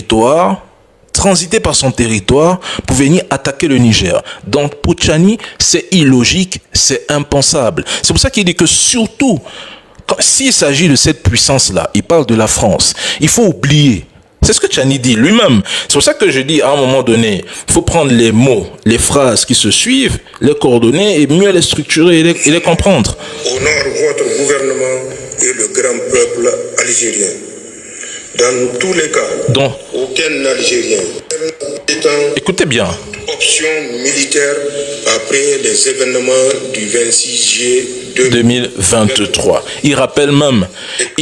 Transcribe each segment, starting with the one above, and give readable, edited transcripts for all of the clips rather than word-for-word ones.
territoire, transiter par son territoire pour venir attaquer le Niger. Donc pour Tchani, c'est illogique, c'est impensable. C'est pour ça qu'il dit que surtout, s'il s'agit de cette puissance-là, il parle de la France, il faut oublier. C'est ce que Tchani dit lui-même. C'est pour ça que je dis à un moment donné, il faut prendre les mots, les phrases qui se suivent, les coordonner et mieux les structurer et les comprendre. Honore votre gouvernement et le grand peuple algérien. Dans tous les cas, donc, aucun Algérien écoutez bien. Option militaire après les événements du 26 juillet 2023. Il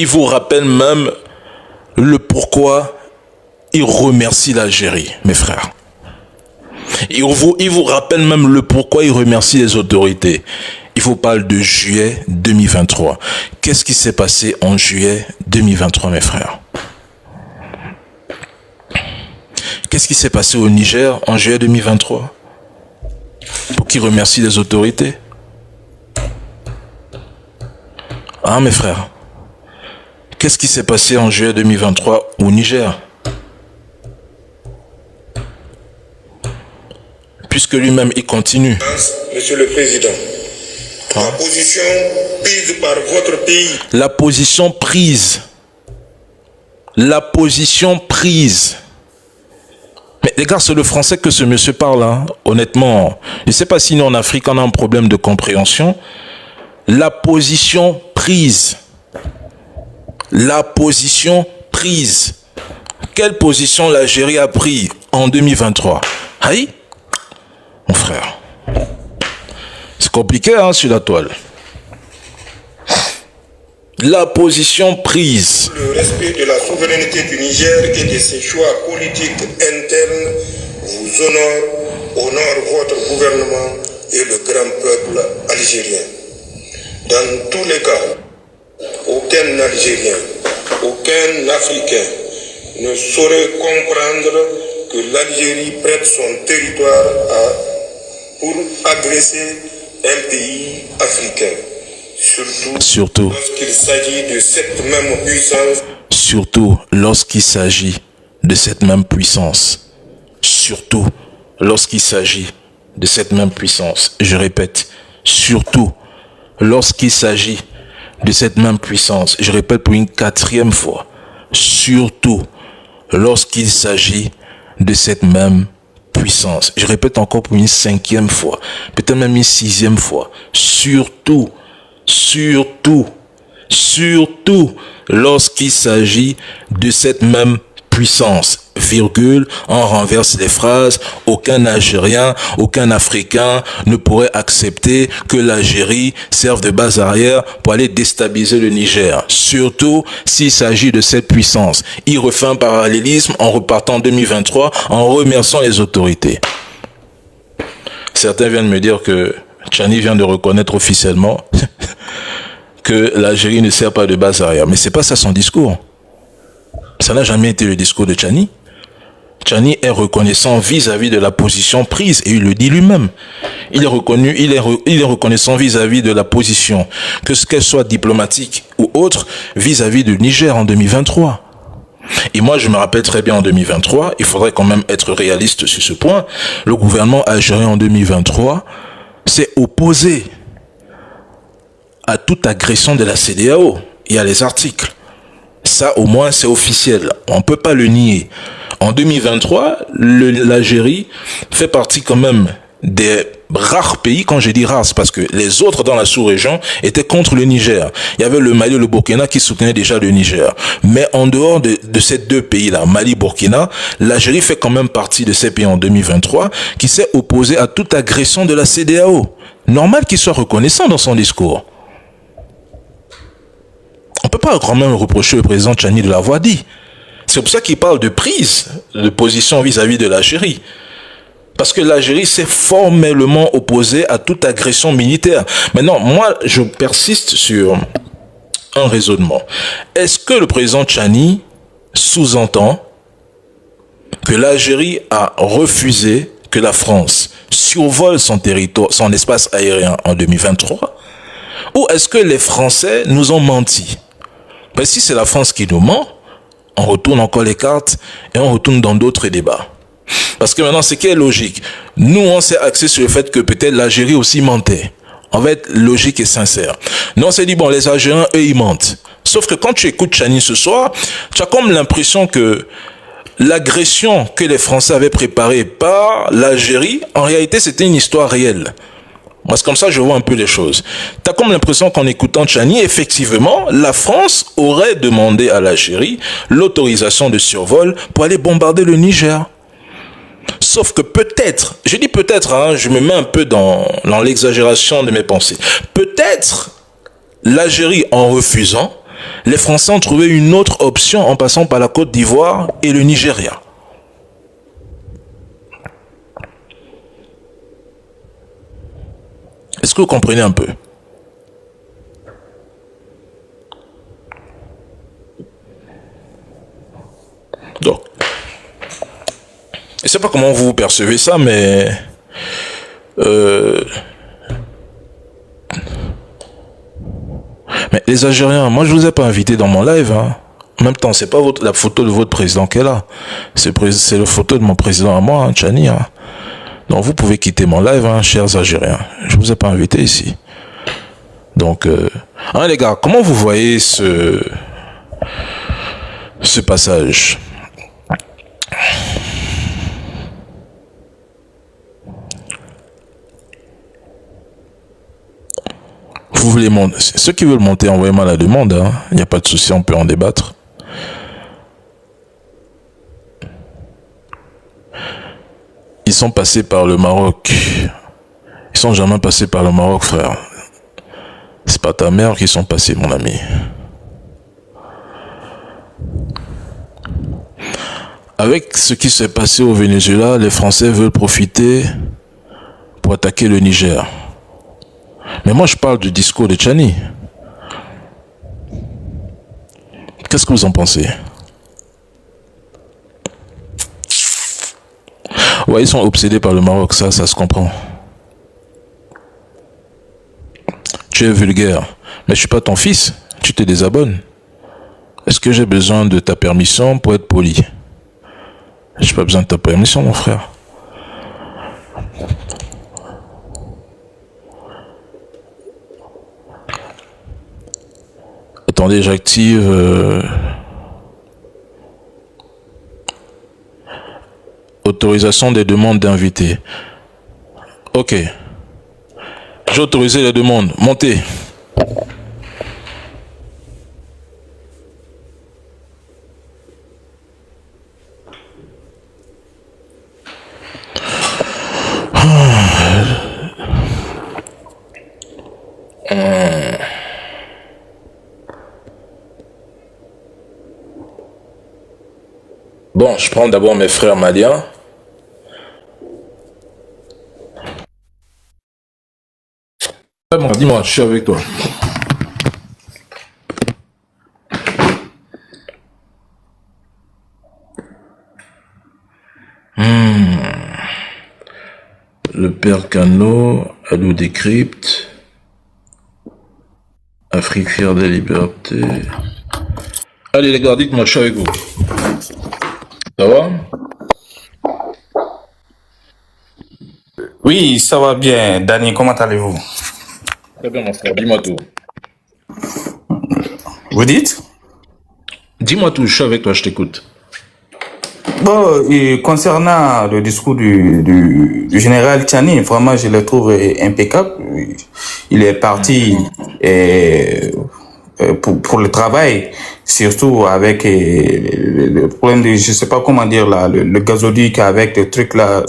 vous rappelle même le pourquoi il remercie l'Algérie, mes frères. Il vous rappelle même le pourquoi il remercie les autorités. Il vous parle de juillet 2023. Qu'est-ce qui s'est passé en juillet 2023, mes frères? Qu'est-ce qui s'est passé au Niger en juillet 2023? Pour qu'il remercie les autorités? Hein, mes frères? Qu'est-ce qui s'est passé en juillet 2023 au Niger? Puisque lui-même, il continue. Monsieur le Président, la position prise par votre pays. La position prise. La position prise. Mais les gars, c'est le français que ce monsieur parle, hein. Honnêtement. Je ne sais pas si nous en Afrique, on a un problème de compréhension. La position prise. La position prise. Quelle position l'Algérie a pris en 2023? Aïe, mon frère. C'est compliqué, hein, sur la toile. La position prise. Le respect de la souveraineté du Niger et de ses choix politiques internes vous honore votre gouvernement et le grand peuple algérien. Dans tous les cas, aucun Algérien, aucun Africain ne saurait comprendre que l'Algérie prête son territoire pour agresser un pays africain. Surtout lorsqu'il s'agit de cette même puissance. Surtout lorsqu'il s'agit de cette même puissance. Surtout lorsqu'il s'agit de cette même puissance. Je répète, surtout lorsqu'il s'agit de cette même puissance. Je répète pour une 4e fois. Surtout lorsqu'il s'agit de cette même puissance. Je répète encore pour une 5e fois. Peut-être même une 6e fois. Surtout lorsqu'il s'agit de cette même puissance, virgule, on renverse les phrases, aucun Algérien, aucun Africain ne pourrait accepter que l'Algérie serve de base arrière pour aller déstabiliser le Niger, surtout s'il s'agit de cette puissance. Il refait un parallélisme en repartant en 2023 en remerciant les autorités. Certains viennent me dire que Tchani vient de reconnaître officiellement que l'Algérie ne sert pas de base arrière. Mais c'est pas ça son discours. Ça n'a jamais été le discours de Tchani. Tchani est reconnaissant vis-à-vis de la position prise, et il le dit lui-même. Il est reconnaissant vis-à-vis de la position, que ce qu'elle soit diplomatique ou autre, vis-à-vis du Niger en 2023. Et moi, je me rappelle très bien en 2023, il faudrait quand même être réaliste sur ce point, le gouvernement algérien en 2023 s'est opposé à toute agression de la CEDEAO. Il y a les articles. Ça, au moins, c'est officiel. On ne peut pas le nier. En 2023, l'Algérie fait partie quand même des rares pays, quand je dis rares, parce que les autres dans la sous-région étaient contre le Niger. Il y avait le Mali et le Burkina qui soutenaient déjà le Niger. Mais en dehors de ces deux pays-là, Mali, Burkina, l'Algérie fait quand même partie de ces pays en 2023 qui s'est opposé à toute agression de la CEDEAO. Normal qu'il soit reconnaissant dans son discours. On ne peut pas quand même reprocher au président Tchani de l'avoir dit. C'est pour ça qu'il parle de prise de position vis-à-vis de l'Algérie. Parce que l'Algérie s'est formellement opposée à toute agression militaire. Maintenant, moi, je persiste sur un raisonnement. Est-ce que le président Tchani sous-entend que l'Algérie a refusé que la France survole son territoire, son espace aérien en 2023? Ou est-ce que les Français nous ont menti? Ben, si c'est la France qui nous ment, On retourne encore les cartes et on retourne dans d'autres débats. Parce que maintenant, ce qui est logique, nous, on s'est axé sur le fait que peut-être l'Algérie aussi mentait. On va être logique et sincère. Nous, on s'est dit, bon, les Algériens, eux, ils mentent. Sauf que quand tu écoutes Chani ce soir, tu as comme l'impression que l'agression que les Français avaient préparée par l'Algérie, en réalité, c'était une histoire réelle. Moi, c'est comme ça que je vois un peu les choses. Tu as comme l'impression qu'en écoutant Chani, effectivement, la France aurait demandé à l'Algérie l'autorisation de survol pour aller bombarder le Niger. Sauf que peut-être, je dis peut-être, hein, je me mets un peu dans l'exagération de mes pensées. Peut-être l'Algérie, en refusant, les Français ont trouvé une autre option en passant par la Côte d'Ivoire et le Nigeria. Est-ce que vous comprenez un peu? Donc, je ne sais pas comment vous percevez ça, mais les Algériens, moi je vous ai pas invité dans mon live. Hein. En même temps, c'est pas la photo de votre président qui est là. C'est la photo de mon président à moi, hein, Chani. Hein. Donc vous pouvez quitter mon live, hein, chers Algériens. Je vous ai pas invité ici. Donc, hein, les gars, comment vous voyez ce passage? Vous voulez monter? Ceux qui veulent monter, envoyez-moi la demande. Hein. Il n'y a pas de souci, on peut en débattre. Ils sont passés par le Maroc. Ils sont jamais passés par le Maroc, frère. C'est pas ta mère qui sont passés, mon ami. Avec ce qui s'est passé au Venezuela, les Français veulent profiter pour attaquer le Niger. Mais moi, je parle du discours de Chani. Qu'est-ce que vous en pensez? Ouais, ils sont obsédés par le Maroc, ça se comprend. Tu es vulgaire, mais je suis pas ton fils. Tu te désabonnes. Est-ce que j'ai besoin de ta permission pour être poli? J'ai pas besoin de ta permission, mon frère. Attendez, j'active autorisation des demandes d'invités. Ok. J'ai autorisé les demandes. Montez. Bon, je prends d'abord mes frères maliens. Bon, dis-moi, je suis avec toi. Le père Cano, Alou décrypte. Afrique fière des libertés. Allez les gars, dites-moi, je suis avec vous. Ça va? Oui, ça va bien. Dani, comment allez-vous? Très bien, mon frère, dis-moi tout. Vous dites? Dis-moi tout, je suis avec toi, je t'écoute. Bon, et concernant le discours du général Tchani, vraiment, je le trouve impeccable. Il est parti pour le travail, surtout avec le problème de, je sais pas comment dire là, le gazoduc avec des trucs là,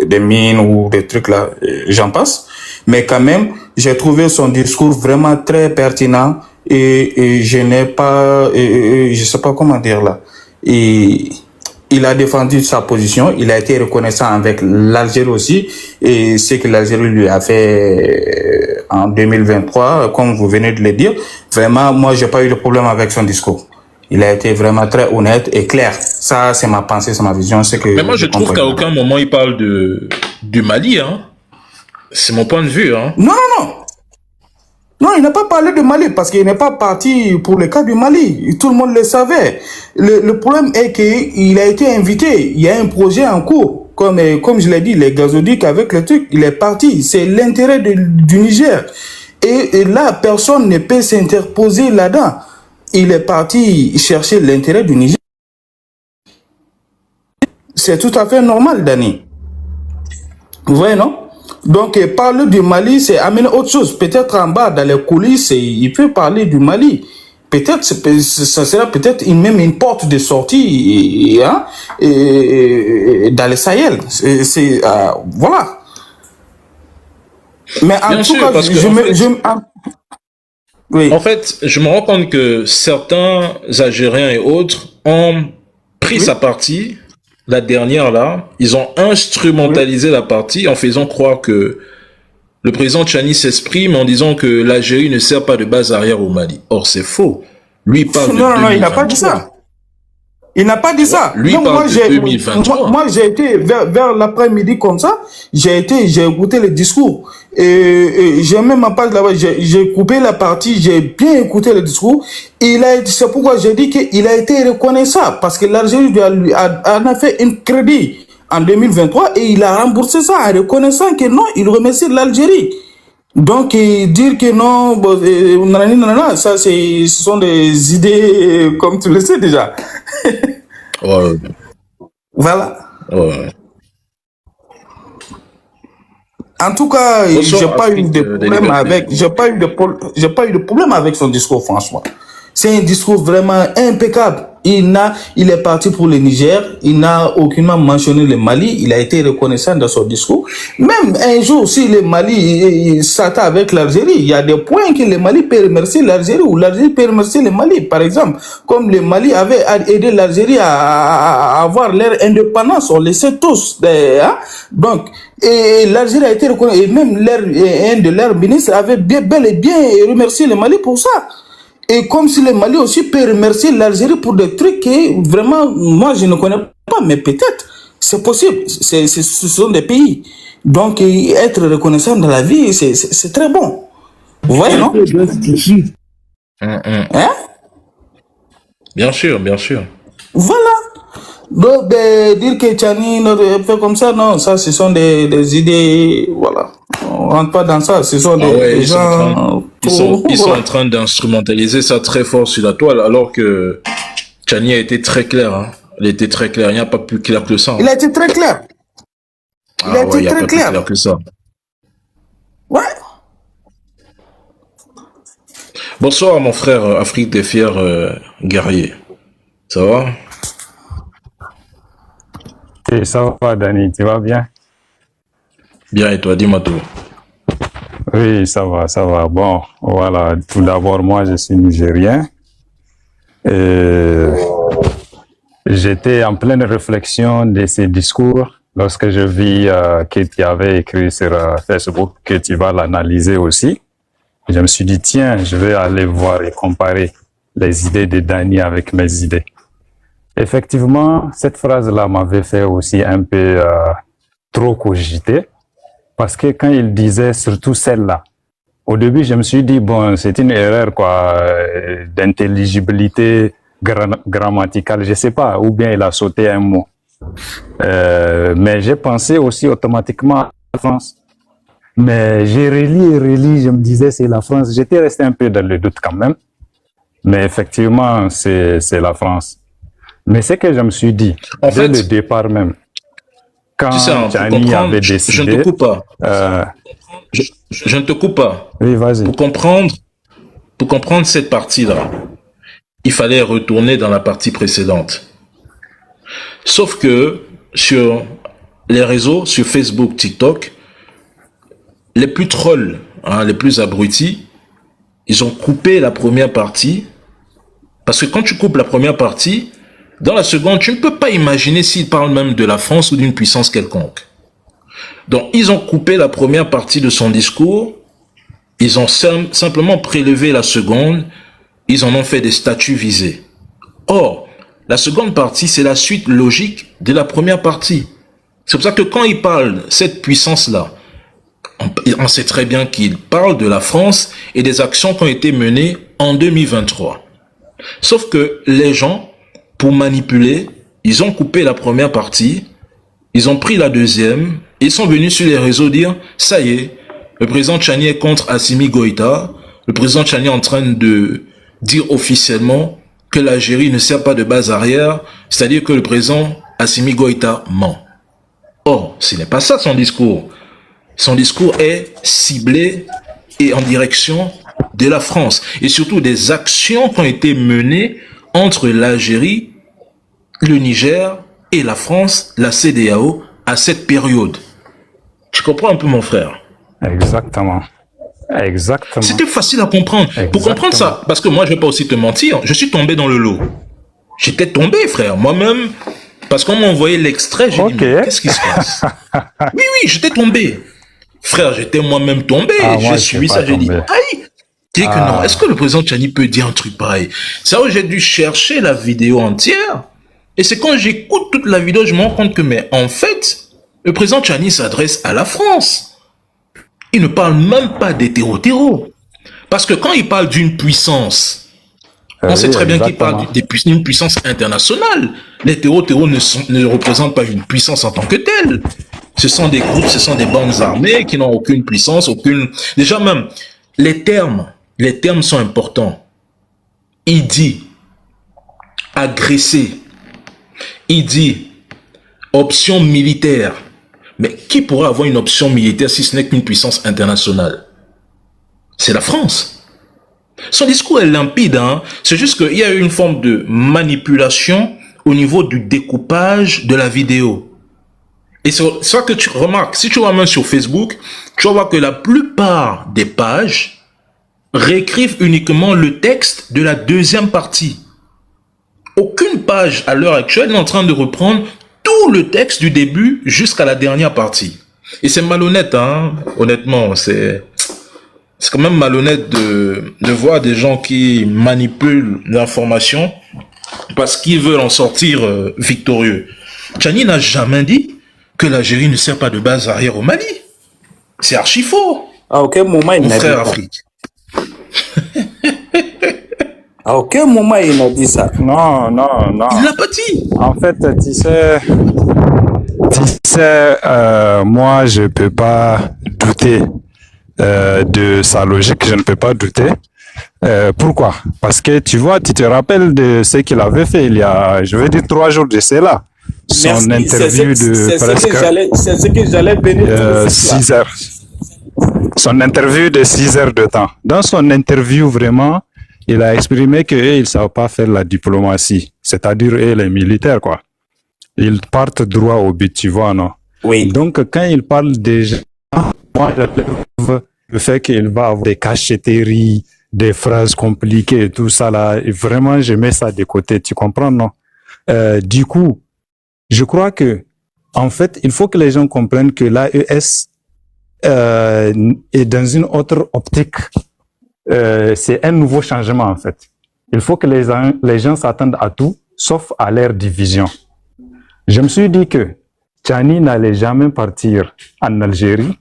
des mines ou des trucs là, j'en passe. Mais quand même, j'ai trouvé son discours vraiment très pertinent et je n'ai pas, je sais pas comment dire là. Et il a défendu sa position, il a été reconnaissant avec l'Algérie aussi, et ce que l'Algérie lui a fait en 2023, comme vous venez de le dire, vraiment, moi, j'ai pas eu de problème avec son discours. Il a été vraiment très honnête et clair. Ça, c'est ma pensée, c'est ma vision, c'est que... Mais moi, je trouve qu'à aucun moment, il parle du Mali, hein. C'est mon point de vue, hein. Non, non, non. Non, il n'a pas parlé de Mali parce qu'il n'est pas parti pour le cas du Mali. Tout le monde le savait. Le problème est qu'il a été invité. Il y a un projet en cours. Comme je l'ai dit, les gazoducs avec le truc, il est parti. C'est l'intérêt du Niger. Et là, personne ne peut s'interposer là-dedans. Il est parti chercher l'intérêt du Niger. C'est tout à fait normal, Dani. Vous voyez, non? Donc, parler du Mali, c'est amener autre chose. Peut-être en bas, dans les coulisses, il peut parler du Mali. Peut-être, ça sera peut-être même une porte de sortie hein, dans le Sahel. Voilà. Mais en tout cas, oui. En fait, je me rends compte que certains Algériens et autres ont pris sa partie. La dernière, là, ils ont instrumentalisé la partie en faisant croire que le président Tchani s'exprime en disant que l'Algérie ne sert pas de base arrière au Mali. Or, c'est faux. Lui, il parle de 2023. Non, il n'a pas dit ça. Il n'a pas dit ça. Lui, non, parle de 2023. Moi, j'ai été vers l'après-midi comme ça, j'ai écouté le discours. Et j'ai même ma page là-bas, j'ai coupé la partie, j'ai bien écouté le discours. C'est pourquoi j'ai dit qu'il a été reconnaissant, parce que l'Algérie a fait un crédit en 2023 et il a remboursé ça en reconnaissant que non, il remercie l'Algérie. Donc, dire que non, ça, ce sont des idées, comme tu le sais déjà. Ouais. Voilà. Ouais. En tout cas, j'ai pas eu de problème avec son discours, franchement. C'est un discours vraiment impeccable. Il est parti pour le Niger. Il n'a aucunement mentionné le Mali. Il a été reconnaissant dans son discours. Même un jour, si le Mali s'attaque avec l'Algérie, il y a des points que le Mali peut remercier l'Algérie ou l'Algérie peut remercier le Mali. Par exemple, comme le Mali avait aidé l'Algérie à avoir leur indépendance, on le sait tous. Hein? Donc, et l'Algérie a été reconnue. Et même un de leurs ministres avait bel et bien remercié le Mali pour ça. Et comme si le Mali aussi peut remercier l'Algérie pour des trucs que vraiment, moi je ne connais pas, mais peut-être, c'est possible. Ce sont des pays. Donc, être reconnaissant dans la vie, c'est très bon. Vous voyez, non? Hein? Bien sûr, bien sûr. Voilà. Donc, dire que Tchani fait comme ça, non, ça, ce sont des idées, voilà. On rentre pas dans ça, ce sont des gens... Ils sont en train d'instrumentaliser ça très fort sur la toile, alors que Tchani a été très clair. Hein. Il était très clair, il n'y a pas plus clair que ça. Hein. Il a été très clair. Il a été très clair. Plus clair que ça. Ouais. Bonsoir mon frère Afrique des Fiers guerriers. Ça va? Et ça va, Dani, tu vas bien? Bien, et toi, dis-moi tout. Oui, ça va, ça va. Bon, voilà, tout d'abord, moi, je suis nigérien. Et j'étais en pleine réflexion de ces discours lorsque je vis que tu avais écrit sur Facebook, que tu vas l'analyser aussi. Je me suis dit, tiens, je vais aller voir et comparer les idées de Dani avec mes idées. Effectivement, cette phrase-là m'avait fait aussi un peu trop cogiter, parce que quand il disait surtout celle-là, au début, je me suis dit, bon, c'est une erreur quoi, d'intelligibilité grammaticale, je sais pas, ou bien il a sauté un mot. Mais j'ai pensé aussi automatiquement à la France. Mais j'ai relis, je me disais, c'est la France. J'étais resté un peu dans le doute quand même. Mais effectivement, c'est la France. Mais c'est que je me suis dit, dès le départ même, quand Tchani avait décidé... Je ne te coupe pas. Je ne te coupe pas. Oui, vas-y. Pour comprendre cette partie-là, il fallait retourner dans la partie précédente. Sauf que sur les réseaux, sur Facebook, TikTok, les plus trolls, hein, les plus abrutis, ils ont coupé la première partie. Parce que quand tu coupes la première partie, dans la seconde, tu ne peux pas imaginer s'ils parlent même de la France ou d'une puissance quelconque. Donc, ils ont coupé la première partie de son discours. Ils ont simplement prélevé la seconde. Ils en ont fait des statuts visés. Or, la seconde partie, c'est la suite logique de la première partie. C'est pour ça que quand ils parlent de cette puissance-là, On sait très bien qu'il parle de la France et des actions qui ont été menées en 2023. Sauf que les gens, pour manipuler, ils ont coupé la première partie, ils ont pris la deuxième, ils sont venus sur les réseaux dire, ça y est, le président Tchani est contre Assimi Goïta, le président Tchani est en train de dire officiellement que l'Algérie ne sert pas de base arrière, c'est-à-dire que le président Assimi Goïta ment. Or, ce n'est pas ça son discours. Son discours est ciblé et en direction de la France. Et surtout des actions qui ont été menées entre l'Algérie, le Niger et la France, la CEDEAO, à cette période. Tu comprends un peu, mon frère? Exactement. Exactement. C'était facile à comprendre. Exactement. Pour comprendre ça, parce que moi, je ne vais pas aussi te mentir, je suis tombé dans le lot. J'étais tombé, frère. Moi-même, parce qu'on m'a envoyé l'extrait, j'ai dit, mais qu'est-ce qui se passe? Oui, j'étais tombé. Frère, j'étais moi-même tombé. J'ai suivi ça, j'ai dit, aïe! Tu sais que non, est-ce que le président Tchani peut dire un truc pareil? C'est vrai que j'ai dû chercher la vidéo entière. Et c'est quand j'écoute toute la vidéo, je me rends compte que, mais en fait, le président Tchani s'adresse à la France. Il ne parle même pas des terreaux. Parce que quand il parle d'une puissance, on sait très bien qu'il parle d'une puissance internationale. Les terreaux ne représentent pas une puissance en tant que telle. Ce sont des groupes, ce sont des bandes armées qui n'ont aucune puissance, aucune... Déjà même, les termes sont importants. Il dit agresser. Il dit option militaire. Mais qui pourra avoir une option militaire si ce n'est qu'une puissance internationale? C'est la France. Son discours est limpide, hein? C'est juste qu'il y a eu une forme de manipulation au niveau du découpage de la vidéo. Et c'est ça que tu remarques. Si tu vas même sur Facebook, tu vas voir que la plupart des pages réécrivent uniquement le texte de la deuxième partie. Aucune page à l'heure actuelle n'est en train de reprendre tout le texte du début jusqu'à la dernière partie. Et c'est malhonnête, hein, honnêtement. C'est quand même malhonnête de voir des gens qui manipulent l'information parce qu'ils veulent en sortir victorieux. Tchani n'a jamais dit que l'Algérie ne sert pas de base arrière au Mali. C'est archi faux. À aucun moment il n'a dit ça. Afrique. À aucun moment il n'a dit ça. Non. Il l'a pas dit. En fait, tu sais, moi, je peux pas douter de sa logique. Je ne peux pas douter. Pourquoi? Parce que tu vois, tu te rappelles de ce qu'il avait fait il y a, je vais dire, 3 jours de cela. Son interview de presque... C'est ce que j'allais venir 6 heures. Son interview de 6 heures de temps. Dans son interview, vraiment, il a exprimé qu'ils ne savent pas faire la diplomatie, c'est-à-dire les militaires, quoi. Ils partent droit au but, tu vois, non? Oui. Donc, quand il parle déjà, moi, je trouve le fait qu'il va avoir des cachetteries, des phrases compliquées et tout ça, là, et vraiment, je mets ça de côté, tu comprends, non? Du coup, je crois que, en fait, il faut que les gens comprennent que l'AES est dans une autre optique. C'est un nouveau changement, en fait. Il faut que les gens s'attendent à tout, sauf à leur division. Je me suis dit que Tchani n'allait jamais partir en Algérie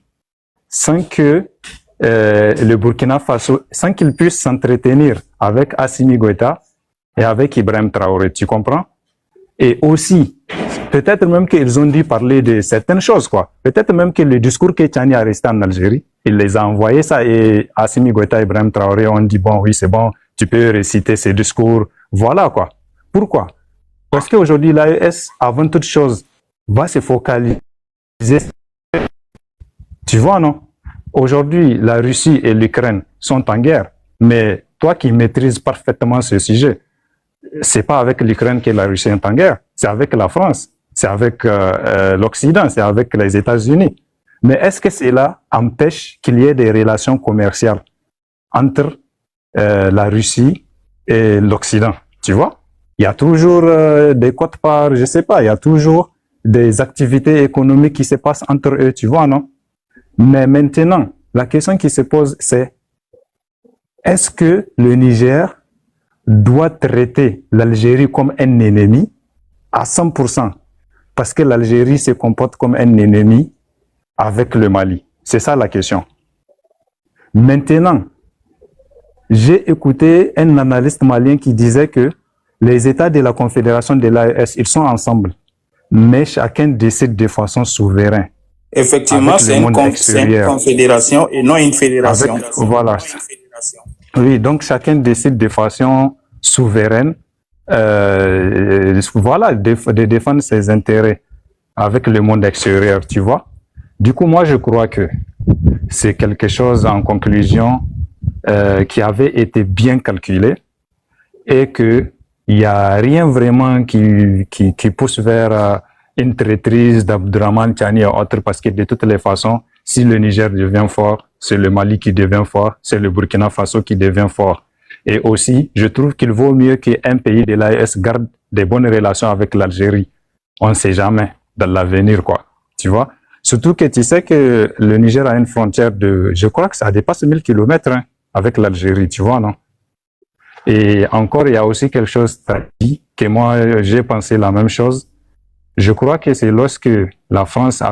sans que le Burkina Faso, sans qu'il puisse s'entretenir avec Assimi Goïta et avec Ibrahim Traoré, tu comprends? Et aussi, peut-être même qu'ils ont dû parler de certaines choses, quoi. Peut-être même que le discours que Tchani a resté en Algérie, il les a envoyés ça et Assimi Goïta et Ibrahim Traoré ont dit, bon, oui, c'est bon, tu peux réciter ces discours. Voilà, quoi. Pourquoi? Parce qu'aujourd'hui, l'AES, avant toute chose, va se focaliser. Tu vois, non? Aujourd'hui, la Russie et l'Ukraine sont en guerre. Mais toi qui maîtrises parfaitement ce sujet, c'est pas avec l'Ukraine que la Russie est en guerre. C'est avec la France. C'est avec l'Occident. C'est avec les États-Unis. Mais est-ce que cela empêche qu'il y ait des relations commerciales entre la Russie et l'Occident? Tu vois? Il y a toujours des quotes-parts, je sais pas, il y a toujours des activités économiques qui se passent entre eux, tu vois, non? Mais maintenant, la question qui se pose, c'est est-ce que le Niger doit traiter l'Algérie comme un ennemi à 100%? Parce que l'Algérie se comporte comme un ennemi avec le Mali. C'est ça la question. Maintenant, j'ai écouté un analyste malien qui disait que les États de la Confédération de l'AES, ils sont ensemble, mais chacun décide de façon souveraine. Effectivement, c'est une confédération et non une fédération. Voilà. Oui, donc chacun décide de façon souveraine, voilà, de défendre ses intérêts avec le monde extérieur, tu vois. Du coup, moi, je crois que c'est quelque chose, en conclusion, qui avait été bien calculé et que il n'y a rien vraiment qui pousse vers une traîtrise d'Abdourahmane Tchani et autres, parce que de toutes les façons, si le Niger devient fort, c'est le Mali qui devient fort, c'est le Burkina Faso qui devient fort. Et aussi, je trouve qu'il vaut mieux qu'un pays de l'AES garde des bonnes relations avec l'Algérie. On ne sait jamais dans l'avenir, quoi. Tu vois? Surtout que tu sais que le Niger a une frontière de, je crois que ça dépasse 1000 kilomètres hein, avec l'Algérie, tu vois, non? Et encore, il y a aussi quelque chose que moi, j'ai pensé la même chose. Je crois que c'est lorsque la France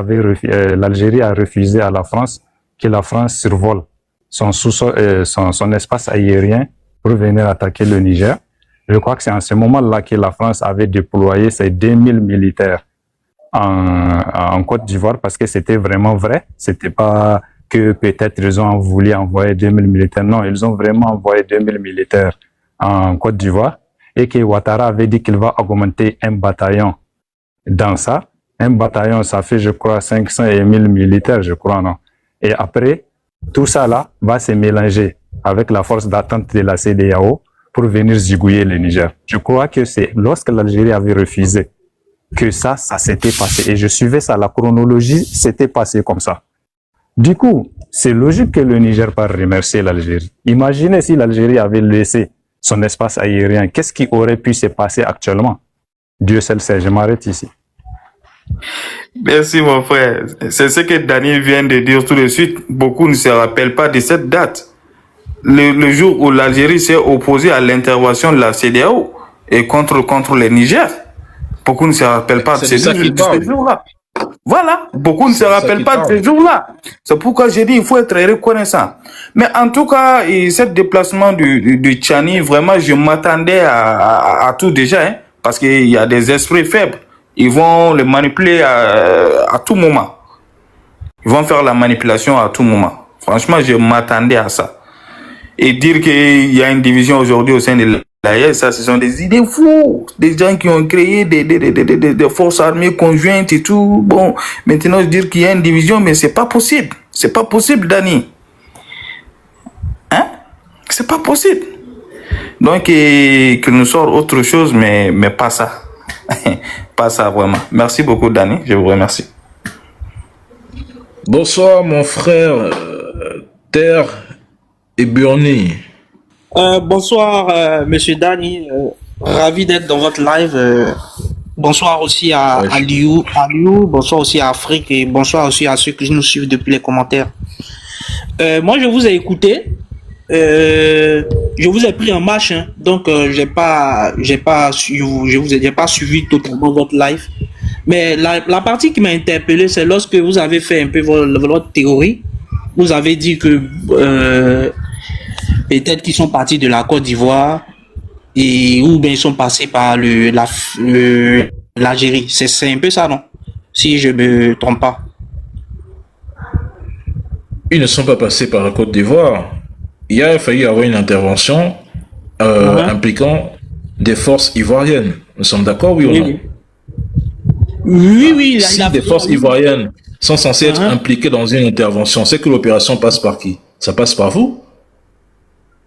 l'Algérie a refusé à la France que la France survole son espace aérien pour venir attaquer le Niger. Je crois que c'est en ce moment-là que la France avait déployé ses 2000 militaires en Côte d'Ivoire, parce que c'était vraiment vrai. C'était pas que peut-être ils ont voulu envoyer 2000 militaires. Non, ils ont vraiment envoyé 2000 militaires en Côte d'Ivoire, et que Ouattara avait dit qu'il va augmenter un bataillon dans ça. Un bataillon, ça fait, je crois, 500 et 1000 militaires, je crois, non? Et après, tout ça là va se mélanger avec la force d'attente de la CEDEAO pour venir zigouiller le Niger. Je crois que c'est lorsque l'Algérie avait refusé que ça s'était passé. Et je suivais ça, la chronologie s'était passée comme ça. Du coup, c'est logique que le Niger part remercier l'Algérie. Imaginez si l'Algérie avait laissé son espace aérien, qu'est-ce qui aurait pu se passer actuellement? Dieu seul sait, je m'arrête ici. Merci mon frère. C'est ce que Daniel vient de dire tout de suite. Beaucoup ne se rappellent pas de cette date. Le jour où l'Algérie s'est opposée à l'intervention de la CEDEAO et contre le Niger. Beaucoup ne se rappellent pas de ce jour-là. Voilà, beaucoup ne se rappellent pas de ce jour-là. C'est pourquoi j'ai dit il faut être reconnaissant. Mais en tout cas, ce déplacement du Tchani, vraiment, je m'attendais à tout déjà, hein, parce qu'il y a des esprits faibles. Ils vont le manipuler à tout moment. Ils vont faire la manipulation à tout moment. Franchement, je m'attendais à ça. Et dire qu'il y a une division aujourd'hui au sein de l'AES, ça, ce sont des idées fous. Des gens qui ont créé des forces armées conjointes et tout. Bon, maintenant, dire qu'il y a une division, mais c'est pas possible. C'est pas possible, Dani. Hein? C'est pas possible. Donc, qu'il nous sort autre chose, mais pas ça. Pas ça, vraiment. Merci beaucoup, Dani. Je vous remercie. Bonsoir, mon frère Terre et Burni. Bonsoir, monsieur Dani. Ravi d'être dans votre live. Bonsoir aussi à Liu. Bonsoir aussi à Afrique. Et bonsoir aussi à ceux qui nous suivent depuis les commentaires. Moi, je vous ai écouté. Je vous ai pris en marche, hein, donc j'ai pas suivi totalement votre live. Mais la partie qui m'a interpellé, c'est lorsque vous avez fait un peu votre théorie. Vous avez dit que peut-être qu'ils sont partis de la Côte d'Ivoire ou bien ils sont passés par l'Algérie. C'est un peu ça, non? Si je me trompe pas. Ils ne sont pas passés par la Côte d'Ivoire. Il y a failli avoir une intervention impliquant des forces ivoiriennes. Nous sommes d'accord, oui ou non? Oui. Si des forces ivoiriennes sont censées être impliquées dans une intervention, c'est que l'opération passe par qui? Ça passe par vous?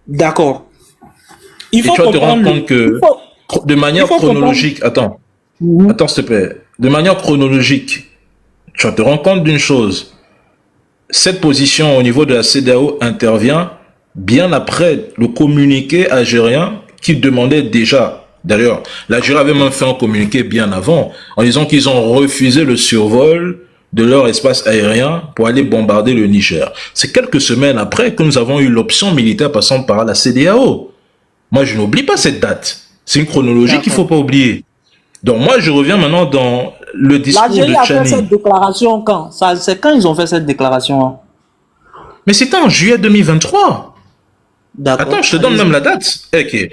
D'accord. Et tu vas te rendre compte que, de manière chronologique, attends, s'il te plaît, de manière chronologique, tu vas te rendre compte d'une chose. Cette position au niveau de la CEDEAO intervient bien après le communiqué algérien qui demandait déjà, d'ailleurs, l'Algérie avait même fait un communiqué bien avant, en disant qu'ils ont refusé le survol de leur espace aérien pour aller bombarder le Niger. C'est quelques semaines après que nous avons eu l'option militaire passant par la CEDEAO. Moi, je n'oublie pas cette date. C'est une chronologie qu'il ne faut pas oublier. Donc moi, je reviens maintenant dans le discours de Tchani. L'Algérie a fait cette déclaration quand? C'est quand ils ont fait cette déclaration? Mais c'était en juillet 2023. D'accord. Attends, je te donne même la date. Ok.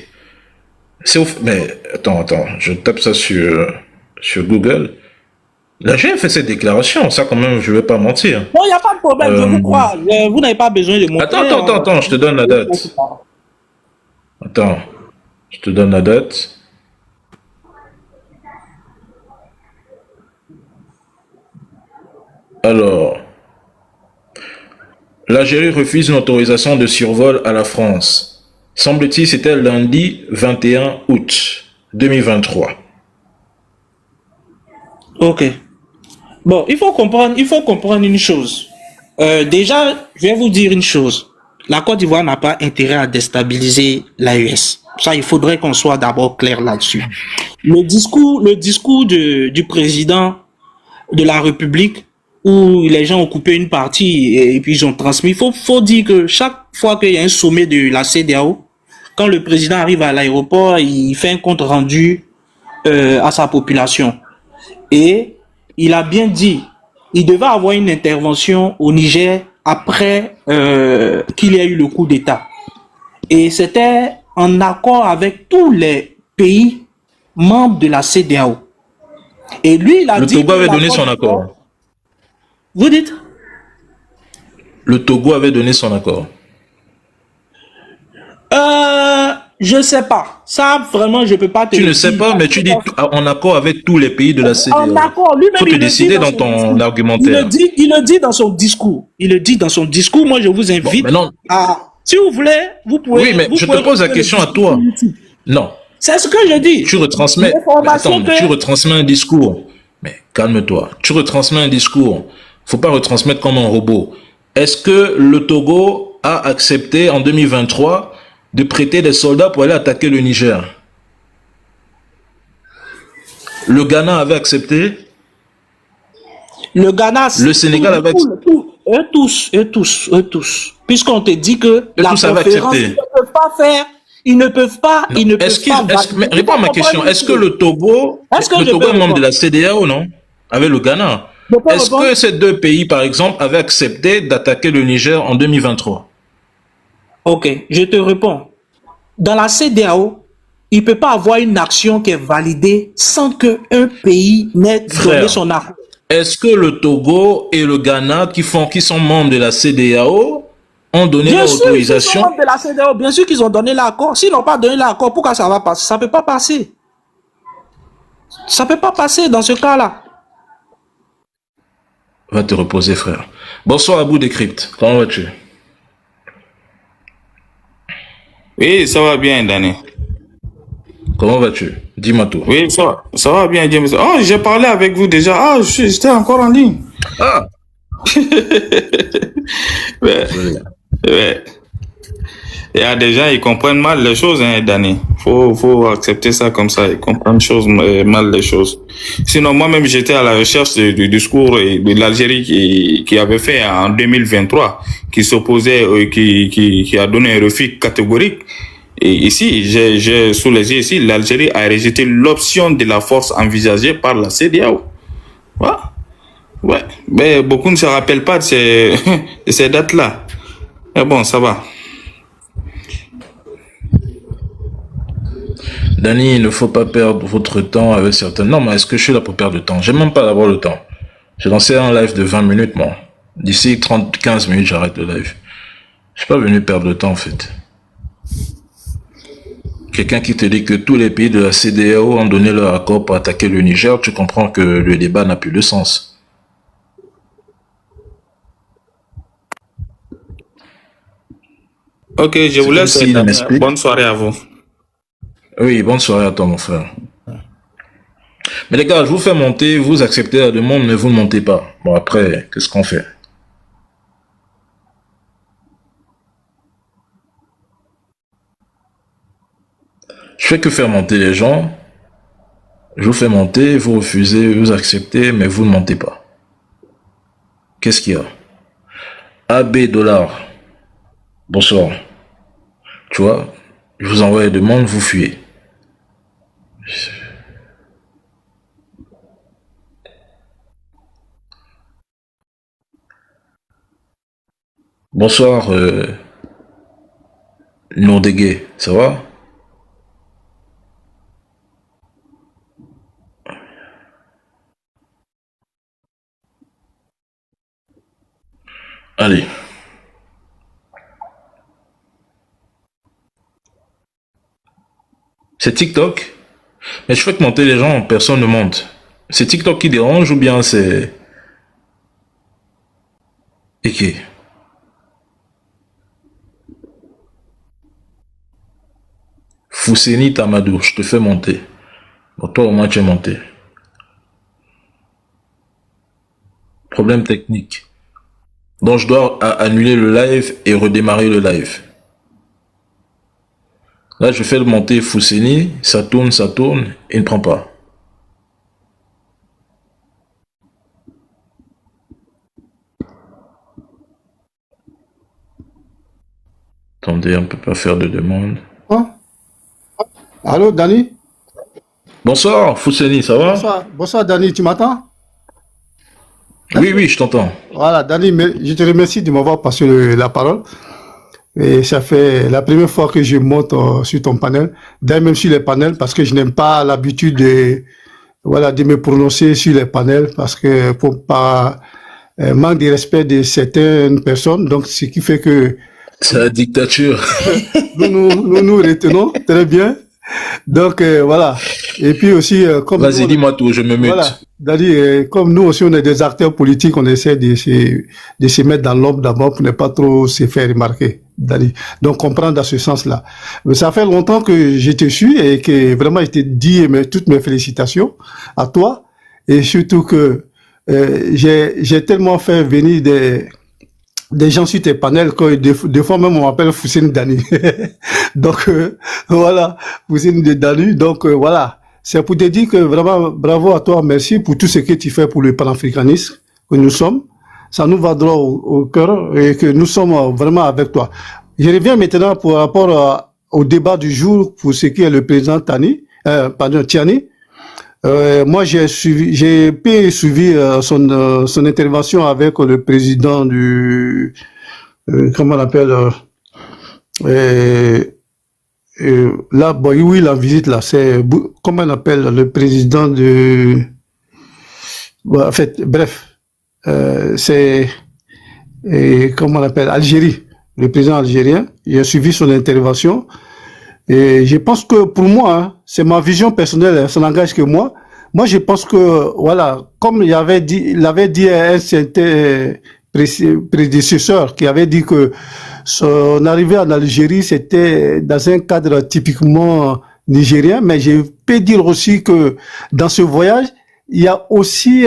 Mais attends, je tape ça sur Google. L'Algérie a fait cette déclaration, ça quand même, je ne vais pas mentir. Non, il n'y a pas de problème, je vous crois. Vous n'avez pas besoin de montrer. Attends, je te donne la date. Attends, je te donne la date. Alors, l'Algérie refuse une autorisation de survol à la France. Semble-t-il, c'était lundi 21 août 2023. Ok. Bon, il faut comprendre une chose. Déjà, je vais vous dire une chose. La Côte d'Ivoire n'a pas intérêt à déstabiliser l'AES. Ça, il faudrait qu'on soit d'abord clair là-dessus. Le discours du président de la République, où les gens ont coupé une partie et puis ils ont transmis. Il faut dire que chaque fois qu'il y a un sommet de la CEDEAO, quand le président arrive à l'aéroport, il fait un compte rendu à sa population. Et il a bien dit, il devait avoir une intervention au Niger après qu'il y ait eu le coup d'État. Et c'était en accord avec tous les pays membres de la CEDEAO. Et lui, il a dit... Le Togo avait donné son accord. Vous dites? Le Togo avait donné son accord. Je sais pas. Ça, vraiment, je peux pas te dire. Tu ne dire. sais pas, mais tu dis en accord avec tous les pays de la CEDEAO. En accord. Lui-même, faut te décider dans ton argumentaire. Il le dit dans son discours. Moi, je vous invite à... Si vous voulez, vous pouvez... Oui, mais je te pose la question à toi. Non. C'est ce que je dis. Tu retransmets... Attends, tu retransmets un discours. Mais calme-toi. Tu retransmets un discours. Faut pas retransmettre comme un robot. Est-ce que le Togo a accepté en 2023 de prêter des soldats pour aller attaquer le Niger? Le Ghana avait accepté. Le Ghana... Le Sénégal avait accepté. Eux tous. Puisqu'on te dit que la conférence, ils ne peuvent pas faire... Ils ne peuvent pas... Mais réponds à ma question. Est-ce que le Togo... Le Togo est membre de la CEDEAO, non? Avec le Ghana. Est-ce que ces deux pays, par exemple, avaient accepté d'attaquer le Niger en 2023? Ok, je te réponds. Dans la CEDEAO, il ne peut pas avoir une action qui est validée sans qu'un pays n'ait donné son accord. Est-ce que le Togo et le Ghana, qui sont membres de la CEDEAO, ont donné leur autorisation? Bien sûr qu'ils sont membres de la CEDEAO. Bien sûr qu'ils ont donné l'accord. S'ils n'ont pas donné l'accord, pourquoi ça va passer? Ça ne peut pas passer. Ça ne peut pas passer dans ce cas-là. Va te reposer, frère. Bonsoir, Abou Décrypte. Comment vas-tu? Oui, ça va bien, Danny. Comment vas-tu? Dis-moi tout. Oui, ça va bien, James. Oh, j'ai parlé avec vous déjà. Ah, j'étais encore en ligne. Ah! Ouais. Il y a des gens, ils comprennent mal les choses, hein, Danny. Faut accepter ça comme ça. Ils comprennent mal les choses. Sinon, moi-même, j'étais à la recherche du discours de l'Algérie qui avait fait en 2023, qui s'opposait, qui a donné un refus catégorique. Et ici, j'ai sous les yeux ici, l'Algérie a rejeté l'option de la force envisagée par la CEDEAO. Ouais. Mais beaucoup ne se rappellent pas de ces dates-là. Mais bon, ça va. Dani, il ne faut pas perdre votre temps avec certains... Non, mais est-ce que je suis là pour perdre le temps? J'ai même pas d'avoir le temps. J'ai lancé un live de 20 minutes, moi. D'ici 15 minutes, j'arrête le live. Je suis pas venu perdre le temps, en fait. Quelqu'un qui te dit que tous les pays de la CEDEAO ont donné leur accord pour attaquer le Niger, tu comprends que le débat n'a plus de sens. Ok, je vous laisse. Bonne soirée à vous. Oui, bonne soirée à toi, mon frère. Mais les gars, je vous fais monter, vous acceptez la demande, mais vous ne montez pas. Bon, après, qu'est-ce qu'on fait? Je fais que faire monter les gens. Je vous fais monter, vous refusez, vous acceptez, mais vous ne montez pas. Qu'est-ce qu'il y a? AB $. Bonsoir. Tu vois, je vous envoie les demandes, vous fuyez. Bonsoir, Nourdégué, ça va? Allez. C'est TikTok? Mais je fais que monter les gens, personne ne monte. C'est TikTok qui dérange ou bien c'est... Ok. Fousseni Tamadou, je te fais monter. Bon, toi au moins tu es monté. Problème technique. Donc je dois annuler le live et redémarrer le live. Là je fais le monter Fousseni, ça tourne, et ne prend pas. Attendez, on ne peut pas faire de demande. Hein? Allô, Dani? Bonsoir Fousseni, ça va? Bonsoir, Dani, tu m'entends? Oui, oui, je t'entends. Voilà, Dani, je te remercie de m'avoir passé la parole. Et ça fait la première fois que je monte sur ton panel, d'ailleurs même sur les panels, parce que je n'aime pas l'habitude de, voilà, de me prononcer sur les panels, parce que pour pas manque de respect de certaines personnes, donc ce qui fait que c'est la dictature. nous retenons très bien. Donc voilà. Et puis aussi comme vas-y, dis-moi tout, je me mute. Voilà. Dali, comme nous aussi on est des acteurs politiques, on essaie de se mettre dans l'ombre d'abord pour ne pas trop se faire remarquer. Dali. Donc comprendre dans ce sens-là. Mais ça fait longtemps que je te suis et que vraiment je te dis toutes mes félicitations à toi et surtout que j'ai tellement fait venir des gens sur tes panels que des fois même on m'appelle Fousseni Dani. Donc voilà, Fousseni Dani. Donc voilà, c'est pour te dire que vraiment bravo à toi, merci pour tout ce que tu fais pour le panafricanisme que nous sommes. Ça nous va droit au cœur et que nous sommes vraiment avec toi. Je reviens maintenant par rapport au débat du jour pour ce qui est le président Tiani. Moi, j'ai suivi son intervention avec le président du comment on appelle là, bon, oui, la visite là, c'est comment on appelle le président de bon, en fait, bref, c'est comment on appelle Algérie, le président algérien. J'ai suivi son intervention. Et je pense que pour moi, hein, c'est ma vision personnelle, ça n'engage que moi. Moi, je pense que, voilà, comme il avait dit un certain prédécesseur qui avait dit que son arrivée en Algérie, c'était dans un cadre typiquement nigérien, mais je peux dire aussi que dans ce voyage, il y a aussi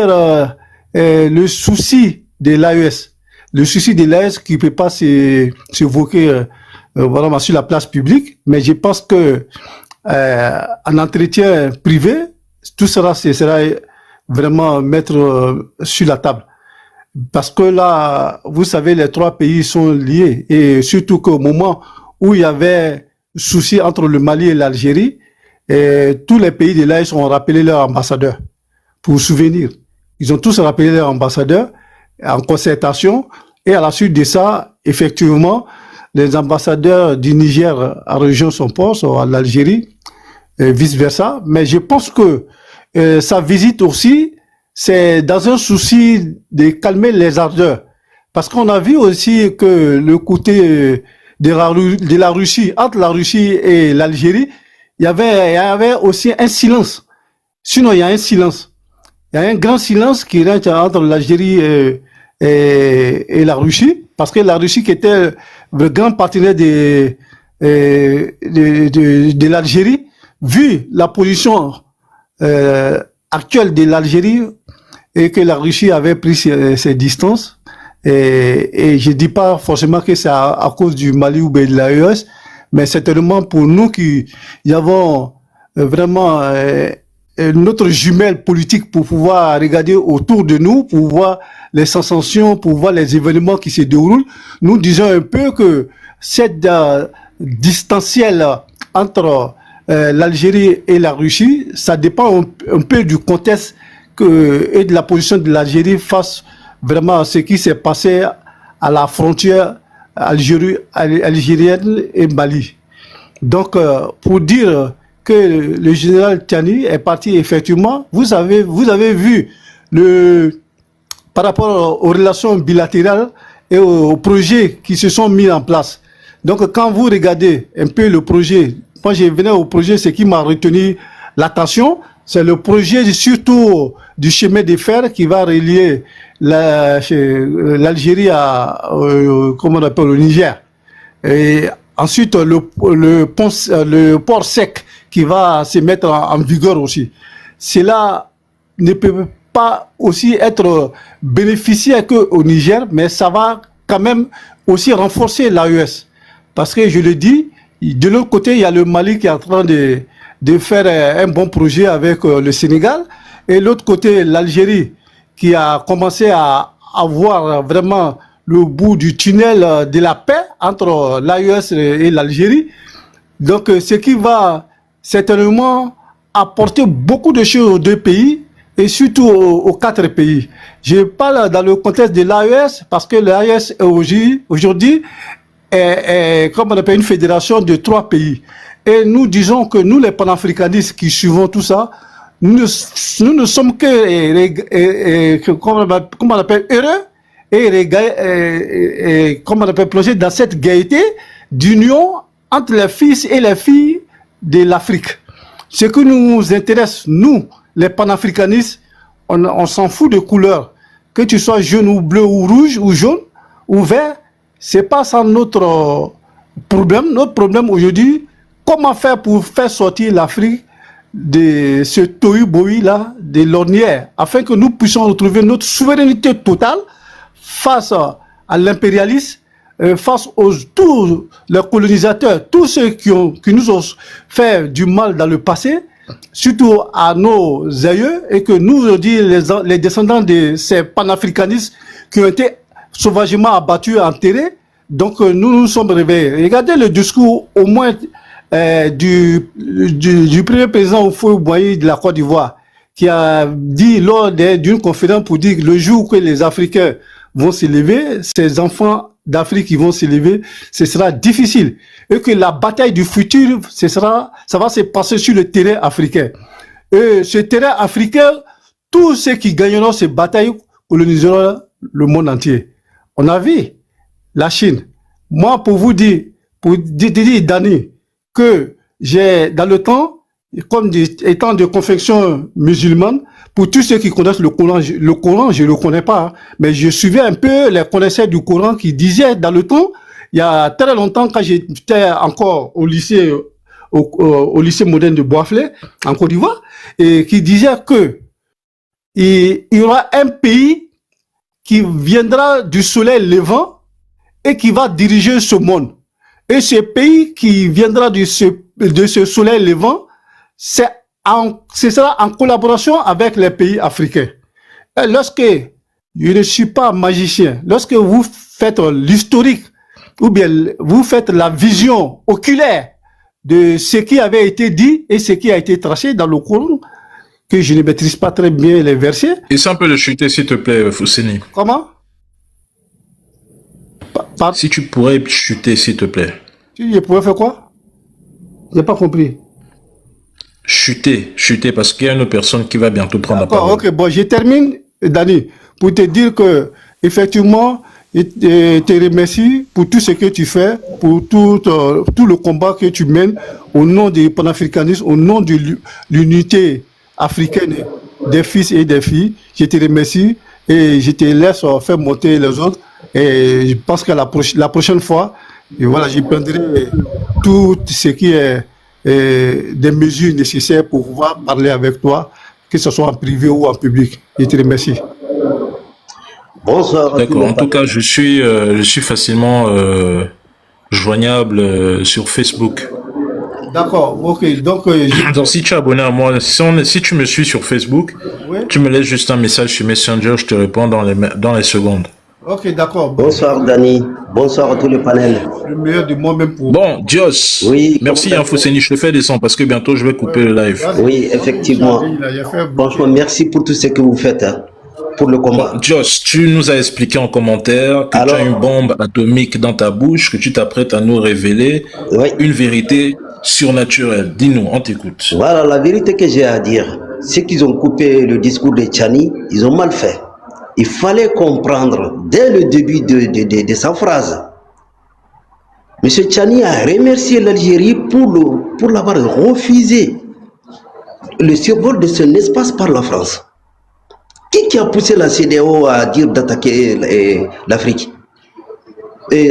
le souci de l'AES. Le souci de l'AES qui ne peut pas s'évoquer vraiment sur la place publique, mais je pense que en entretien privé, tout cela sera vraiment mettre sur la table. Parce que là, vous savez, les trois pays sont liés et surtout qu'au moment où il y avait souci entre le Mali et l'Algérie, tous les pays de l'AES ont rappelé leur ambassadeur pour souvenir. Ils ont tous rappelé leur ambassadeur en concertation et à la suite de ça, effectivement, les ambassadeurs du Niger en région son poste, à l'Algérie, et vice-versa. Mais je pense que sa visite aussi, c'est dans un souci de calmer les ardeurs. Parce qu'on a vu aussi que le côté de la Russie, entre la Russie et l'Algérie, il y avait aussi un silence. Sinon, il y a un silence. Il y a un grand silence qui règne entre l'Algérie et la Russie. Parce que la Russie qui était le grand partenaire de l'Algérie, vu la position actuelle de l'Algérie et que la Russie avait pris ses distances, et je dis pas forcément que c'est à cause du Mali ou de l'AES, mais certainement pour nous qui y avons vraiment notre jumelle politique pour pouvoir regarder autour de nous, pour voir les sensations, pour voir les événements qui se déroulent, nous disons un peu que cette distancielle entre l'Algérie et la Russie, ça dépend un peu du contexte et de la position de l'Algérie face vraiment à ce qui s'est passé à la frontière algérienne et Mali. Donc, pour dire que le général Tchani est parti, effectivement, vous avez vu par rapport aux relations bilatérales et aux projets qui se sont mis en place. Donc, quand vous regardez un peu le projet, moi je venais au projet, ce qui m'a retenu l'attention, c'est le projet surtout du chemin de fer qui va relier l'Algérie à, comment on appelle, au Niger. Et ensuite, le port sec qui va se mettre en vigueur aussi. Cela ne peut pas aussi être bénéficiaire qu'au Niger, mais ça va quand même aussi renforcer l'AES. Parce que je le dis, de l'autre côté, il y a le Mali qui est en train de faire un bon projet avec le Sénégal. Et l'autre côté, l'Algérie qui a commencé à avoir vraiment le bout du tunnel de la paix entre l'AES et l'Algérie. Donc, ce qui va certainement apporter beaucoup de choses aux deux pays et surtout aux quatre pays. Je parle dans le contexte de l'AES parce que l'AES aujourd'hui est, comme on appelle, une fédération de 3 pays. Et nous disons que nous, les panafricanistes qui suivons tout ça, nous ne sommes que, comment on appelle, heureux et comment on appelle, plongés dans cette gaieté d'union entre les fils et les filles de l'Afrique. Ce qui nous intéresse, nous, les panafricanistes, on s'en fout de couleur. Que tu sois jaune ou bleu ou rouge ou jaune ou vert, c'est pas ça notre problème. Notre problème aujourd'hui, comment faire pour faire sortir l'Afrique de ce tohu-bohu là, de l'ornière, afin que nous puissions retrouver notre souveraineté totale face à l'impérialisme, face aux tous les colonisateurs, tous ceux qui nous ont fait du mal dans le passé, surtout à nos aïeux, et que nous, aujourd'hui, les descendants de ces panafricanistes qui ont été sauvagement abattus, enterrés, donc nous nous sommes réveillés. Regardez le discours au moins du premier président Houphouët-Boigny de la Côte d'Ivoire, qui a dit lors d'une conférence pour dire que le jour que les Africains vont s'élever, ces enfants d'Afrique qui vont s'élever, ce sera difficile. Et que la bataille du futur, ça va se passer sur le terrain africain. Et ce terrain africain, tous ceux qui gagneront ces batailles coloniseront le monde entier. On a vu la Chine. Moi, pour dire, Dani, que j'ai, dans le temps, comme étant de confession musulmane, pour tous ceux qui connaissent le Coran, je le connais pas, hein, mais je suivais un peu les connaisseurs du Coran qui disaient dans le temps, il y a très longtemps, quand j'étais encore au lycée, au lycée moderne de Boisflé, en Côte d'Ivoire, et qui disait que il y aura un pays qui viendra du soleil levant et qui va diriger ce monde. Et ce pays qui viendra de ce soleil levant, ce sera en collaboration avec les pays africains. Et lorsque je ne suis pas magicien, lorsque vous faites l'historique, ou bien vous faites la vision oculaire de ce qui avait été dit et ce qui a été tracé dans le Coran, que je ne maîtrise pas très bien les versets. Essaie un peu de chuter, s'il te plaît, Fousseni. Comment? Si tu pourrais chuter, s'il te plaît. Je pourrais faire quoi? Je n'ai pas compris. Chuter, parce qu'il y a une autre personne qui va bientôt prendre la parole. Ok, bon, je termine, Dani, pour te dire que, effectivement, je te remercie pour tout ce que tu fais, pour tout le combat que tu mènes au nom du panafricanisme, au nom de l'unité africaine des fils et des filles. Je te remercie et je te laisse faire monter les autres. Et je pense que la prochaine fois, et voilà, je prendrai tout ce qui est des mesures nécessaires pour pouvoir parler avec toi, que ce soit en privé ou en public. Je te remercie. Bonsoir. D'accord. En tout cas, je suis facilement joignable sur Facebook. D'accord. Ok. Donc, si tu es abonné à moi, si tu me suis sur Facebook, oui, tu me laisses juste un message sur Messenger, je te réponds dans les secondes. Ok, d'accord. Bonsoir Dani, bonsoir à tous les panels. Le meilleur de moi-même pour... Bon, Dios, oui, merci Fousseni, je te fais descendre parce que bientôt je vais couper le live. Oui, effectivement. Franchement, merci pour tout ce que vous faites. Hein. pour le combat. Bon, Joss, tu nous as expliqué en commentaire que tu as une bombe atomique dans ta bouche, que tu t'apprêtes à nous révéler une vérité surnaturelle. Dis-nous, on t'écoute. Voilà, la vérité que j'ai à dire, c'est qu'ils ont coupé le discours de Tchani, ils ont mal fait. Il fallait comprendre dès le début de sa phrase. M. Tchani a remercié l'Algérie pour l'avoir refusé le survol de son espace par la France. Qui a poussé la CEDEAO à dire d'attaquer l'Afrique et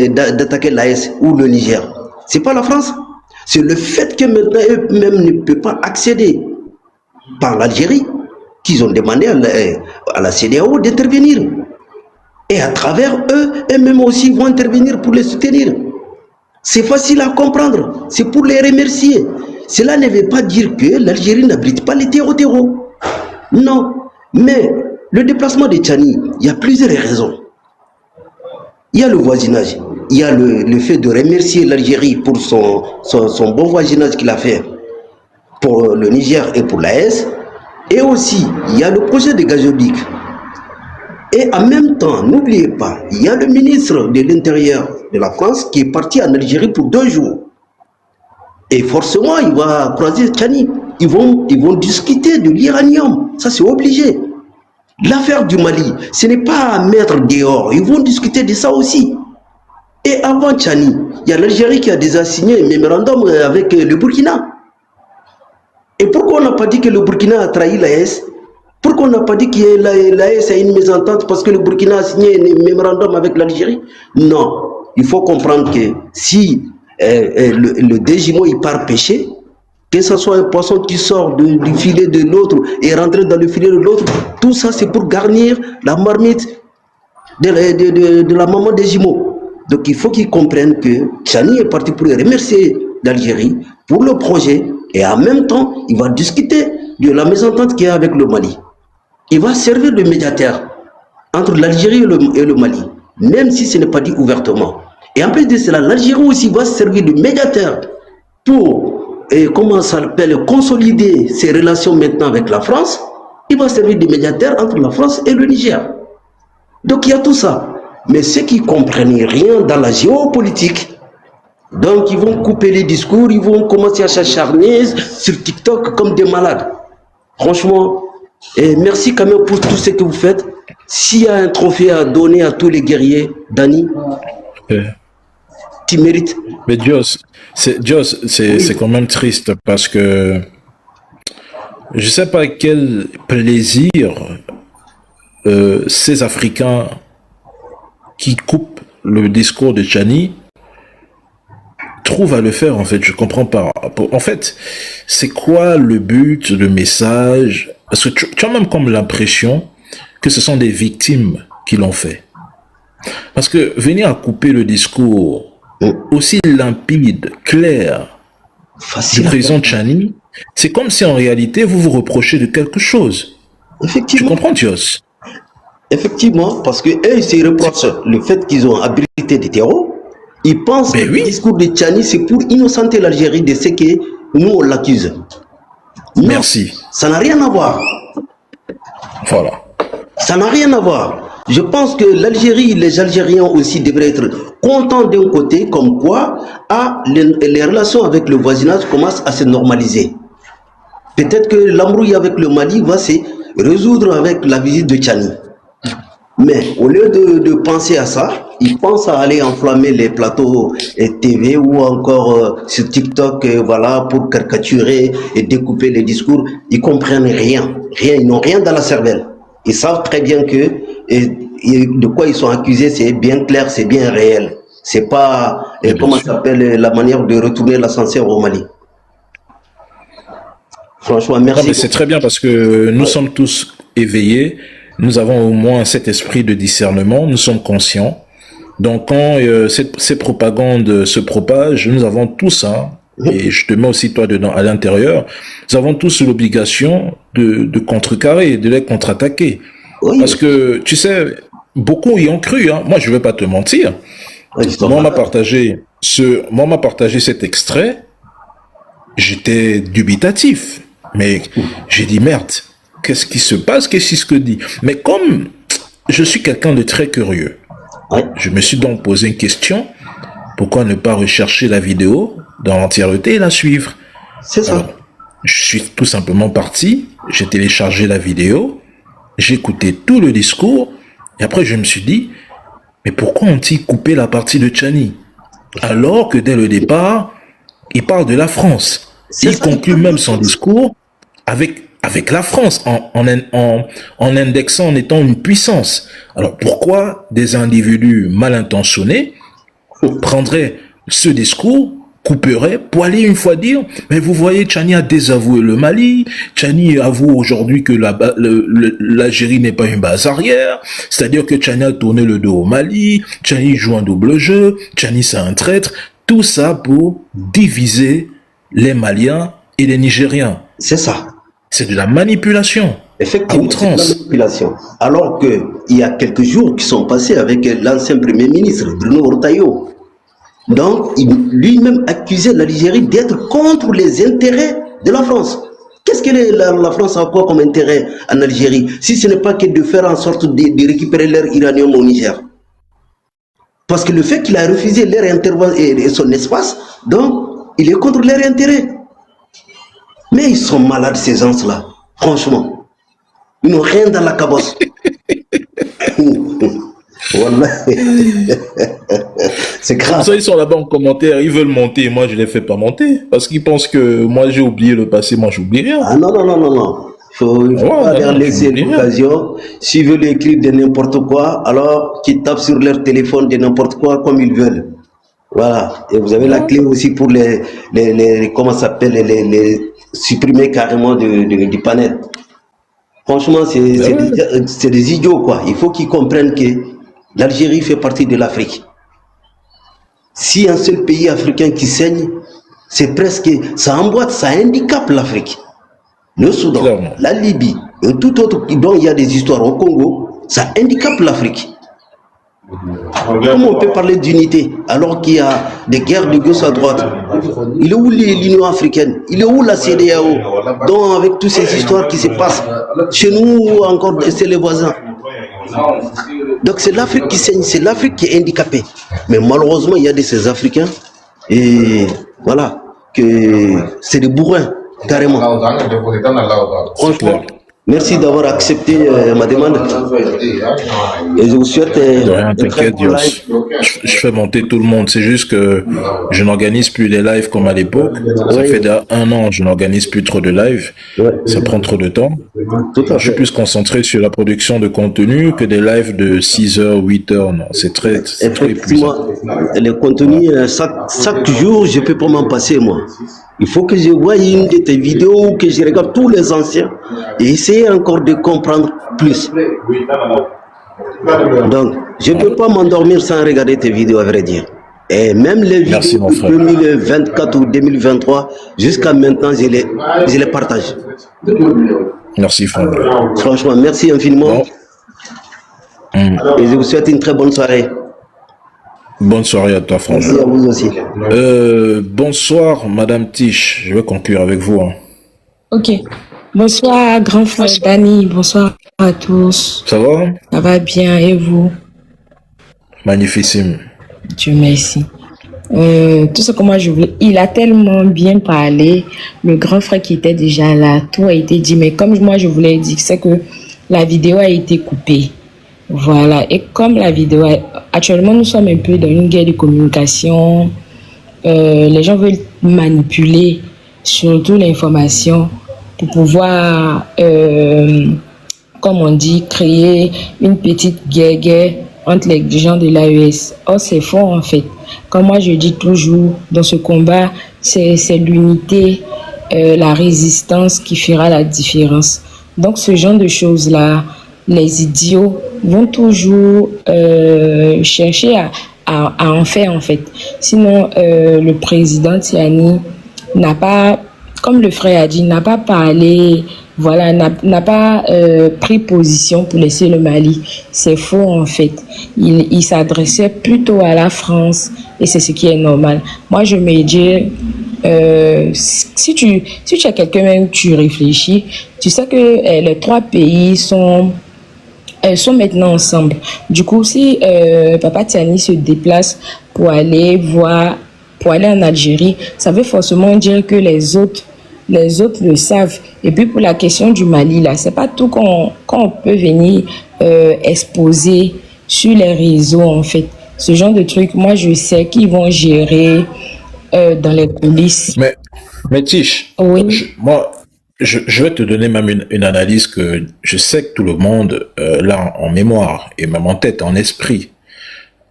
d'attaquer l'AS ou le Niger? C'est pas la France. C'est le fait que maintenant eux-mêmes ne peuvent pas accéder par l'Algérie qu'ils ont demandé à la CEDEAO d'intervenir. Et à travers eux, eux-mêmes aussi vont intervenir pour les soutenir. C'est facile à comprendre. C'est pour les remercier. Cela ne veut pas dire que l'Algérie n'abrite pas les terreaux. Non. Mais le déplacement de Tchani, il y a plusieurs raisons. Il y a le voisinage. Il y a le fait de remercier l'Algérie pour son bon voisinage qu'il a fait pour le Niger et pour l'AS. Et aussi, il y a le projet de gazoduc. Et en même temps, n'oubliez pas, il y a le ministre de l'Intérieur de la France qui est parti en Algérie pour 2 jours. Et forcément, il va croiser Tchani. Ils vont discuter de l'uranium. Ça, c'est obligé. L'affaire du Mali, ce n'est pas à mettre dehors. Ils vont discuter de ça aussi. Et avant Tchani, il y a l'Algérie qui a déjà signé un mémorandum avec le Burkina. Et pourquoi on n'a pas dit que le Burkina a trahi l'AS? Pourquoi on n'a pas dit que l'AS a une mésentente parce que le Burkina a signé un mémorandum avec l'Algérie? Non. Il faut comprendre que si le Dégimo il part pêcher, que ce soit un poisson qui sort du filet de l'autre et rentre dans le filet de l'autre, tout ça c'est pour garnir la marmite de la maman Dégimo. Donc il faut qu'ils comprennent que Tchani est parti pour remercier l'Algérie pour le projet et en même temps il va discuter de la mésentente qu'il y a avec le Mali. Il va servir de médiateur entre l'Algérie et le Mali, même si ce n'est pas dit ouvertement. Et en plus de cela, l'Algérie aussi va servir de médiateur pour, comment ça s'appelle, consolider ses relations maintenant avec la France. Il va servir de médiateur entre la France et le Niger. Donc il y a tout ça. Mais ceux qui ne comprennent rien dans la géopolitique, donc ils vont couper les discours, ils vont commencer à s'acharner sur TikTok comme des malades. Franchement, merci quand même pour tout ce que vous faites. S'il y a un trophée à donner à tous les guerriers, Dani, tu mérites. Mais Joss, c'est quand même triste parce que je ne sais pas quel plaisir ces Africains qui coupent le discours de Tchani trouvent à le faire, en fait. Je comprends pas. En fait, c'est quoi le but, le message? Parce que tu as même comme l'impression que ce sont des victimes qui l'ont fait. Parce que venir à couper le discours aussi limpide, clair, du président Tchani, c'est comme si en réalité vous vous reprochez de quelque chose. Effectivement. Tu comprends, Dios? Effectivement, parce que eux, ils se reprochent le fait qu'ils ont abrité des terreaux. Ils pensent que le discours de Tchani, c'est pour innocenter l'Algérie de ce que nous, on l'accuse. Merci. Ça n'a rien à voir. Voilà. Ça n'a rien à voir. Je pense que l'Algérie, les Algériens aussi devraient être contents d'un côté, comme quoi les relations avec le voisinage commencent à se normaliser. Peut-être que l'embrouille avec le Mali va se résoudre avec la visite de Tchani. Mais au lieu de penser à ça, ils pensent à aller enflammer les plateaux TV ou encore sur TikTok, voilà, pour caricaturer et découper les discours. Ils comprennent rien, ils n'ont rien dans la cervelle. Ils savent très bien que de quoi ils sont accusés, c'est bien clair, c'est bien réel. C'est pas, comment ça s'appelle, la manière de retourner l'ascenseur au Mali. Franchement, merci. Non, mais c'est très bien parce que nous sommes tous éveillés. Nous avons au moins cet esprit de discernement, nous sommes conscients. Donc quand ces propagandes se propagent, nous avons tous, et je te mets aussi toi dedans à l'intérieur, nous avons tous l'obligation de contrecarrer, de les contre-attaquer. Oui. Parce que, tu sais, beaucoup y ont cru. Moi, je ne vais pas te mentir. Oui, moi, on m'a partagé cet extrait. J'étais dubitatif. Mais j'ai dit, merde, qu'est-ce qui se passe, qu'est-ce que dit. Mais comme je suis quelqu'un de très curieux, je me suis donc posé une question, pourquoi ne pas rechercher la vidéo dans l'entièreté et la suivre? C'est ça. Alors, je suis tout simplement parti, j'ai téléchargé la vidéo, j'ai écouté tout le discours, et après je me suis dit, mais pourquoi ont-ils coupé la partie de Tchani? Alors que dès le départ, il parle de la France. Il conclut même son discours avec la France, en indexant, en étant une puissance. Alors pourquoi des individus mal intentionnés prendraient ce discours, couperaient pour aller une fois dire, mais vous voyez, Tchani a désavoué le Mali, Tchani avoue aujourd'hui que l'Algérie n'est pas une base arrière, c'est-à-dire que Tchani a tourné le dos au Mali, Tchani joue un double jeu, Tchani c'est un traître, tout ça pour diviser les Maliens et les Nigériens. C'est ça. C'est de la manipulation. Effectivement, c'est de la manipulation. Alors qu'il y a quelques jours qui sont passés avec l'ancien Premier ministre, Bruno Retailleau. Donc, il lui-même accusait l'Algérie d'être contre les intérêts de la France. Qu'est-ce que la France a quoi comme intérêt en Algérie, si ce n'est pas que de faire en sorte de récupérer l'air uranium au Niger? Parce que le fait qu'il a refusé leur intervention et son espace, donc, il est contre leur intérêt. Mais ils sont malades, ces gens-là. Franchement. Ils n'ont rien dans la cabosse. Voilà. C'est grave. Ça, ils sont là-bas en commentaire, ils veulent monter, moi je les fais pas monter. Parce qu'ils pensent que moi j'ai oublié le passé, moi j'oublie rien. Ah non. Il faut pas leur laisser l'occasion. S'ils veulent écrire de n'importe quoi, alors qu'ils tapent sur leur téléphone de n'importe quoi comme ils veulent. Voilà. Et vous avez la clé aussi pour les comment ça s'appelle, les supprimer carrément du panel. Franchement, c'est des idiots, quoi. Il faut qu'ils comprennent que l'Algérie fait partie de l'Afrique. Si un seul pays africain qui saigne, c'est presque, ça emboîte, ça handicape l'Afrique. Le Soudan, clairement, la Libye, et tout autre dont il y a des histoires au Congo, ça handicape l'Afrique. Comment on peut parler d'unité alors qu'il y a des guerres de gauche à droite? Il est où l'Union africaine? Il est où la CEDEAO? Donc avec toutes ces histoires qui se passent chez nous, encore c'est les voisins. Donc c'est l'Afrique qui saigne, c'est l'Afrique qui est handicapée. Mais malheureusement, il y a de ces Africains, et voilà, que c'est des bourrins, carrément. Franchement. Merci d'avoir accepté ma demande. Et je vous souhaite rien, t'inquiète, je fais monter tout le monde. C'est juste que je n'organise plus les lives comme à l'époque. Ça fait déjà 1 an, je n'organise plus trop de lives. Ça prend trop de temps. Je suis plus concentré sur la production de contenu que des lives de 6 heures, 8 heures. Non, c'est très épuisant. Les contenus, chaque jour, je ne peux pas m'en passer, moi. Il faut que je voie une de tes vidéos, que je regarde tous les anciens et essayer encore de comprendre plus. Donc, je ne peux pas m'endormir sans regarder tes vidéos, à vrai dire. Et même les vidéos de 2024 ou 2023, jusqu'à maintenant, je les partage. Merci, frère. Franchement, merci infiniment. Et je vous souhaite une très bonne soirée. Bonne soirée à toi, Franck. Merci à vous aussi. Bonsoir, Madame Tiche. Je vais conclure avec vous. Hein. Ok. Bonsoir, grand frère Dani. Bonsoir à tous. Ça va? Ça va bien, et vous? Magnificime. Dieu merci. Tout ce que moi je voulais, il a tellement bien parlé, le grand frère qui était déjà là, tout a été dit, mais comme moi je voulais dire, c'est que la vidéo a été coupée. Voilà, et comme la vidéo, actuellement nous sommes un peu dans une guerre de communication, les gens veulent manipuler surtout l'information pour pouvoir, comme on dit, créer une petite guerre entre les gens de l'AES. Or c'est faux en fait. Comme moi je dis toujours, dans ce combat, c'est l'unité, la résistance qui fera la différence. Donc ce genre de choses-là, les idiots vont toujours chercher à en faire en fait. Sinon, le président Tiani n'a pas, comme le frère a dit, n'a pas parlé, voilà, n'a pas pris position pour laisser le Mali. C'est faux en fait. Il s'adressait plutôt à la France et c'est ce qui est normal. Moi, je me dis, si tu as quelqu'un même, tu réfléchis, tu sais que les trois pays sont maintenant ensemble. Du coup, si Papa Tiani se déplace pour aller en Algérie, ça veut forcément dire que les autres le savent. Et puis pour la question du Mali, là, c'est pas tout qu'on peut venir exposer sur les réseaux, en fait. Ce genre de trucs, moi, je sais qu'ils vont gérer dans les coulisses. Mais Tish, oui. Je vais te donner même une analyse que je sais que tout le monde l'a en mémoire, et même en tête, en esprit,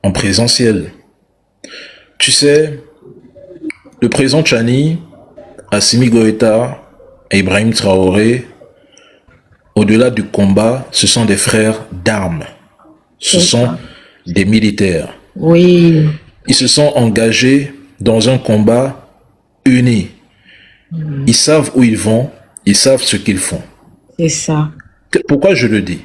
en présentiel. Tu sais, le président Tchani, Assimi Goïta et Ibrahim Traoré, au-delà du combat, ce sont des frères d'armes. Ce sont des militaires. Oui. Ils se sont engagés dans un combat uni. Ils savent où ils vont, ils savent ce qu'ils font. C'est ça. Pourquoi je le dis?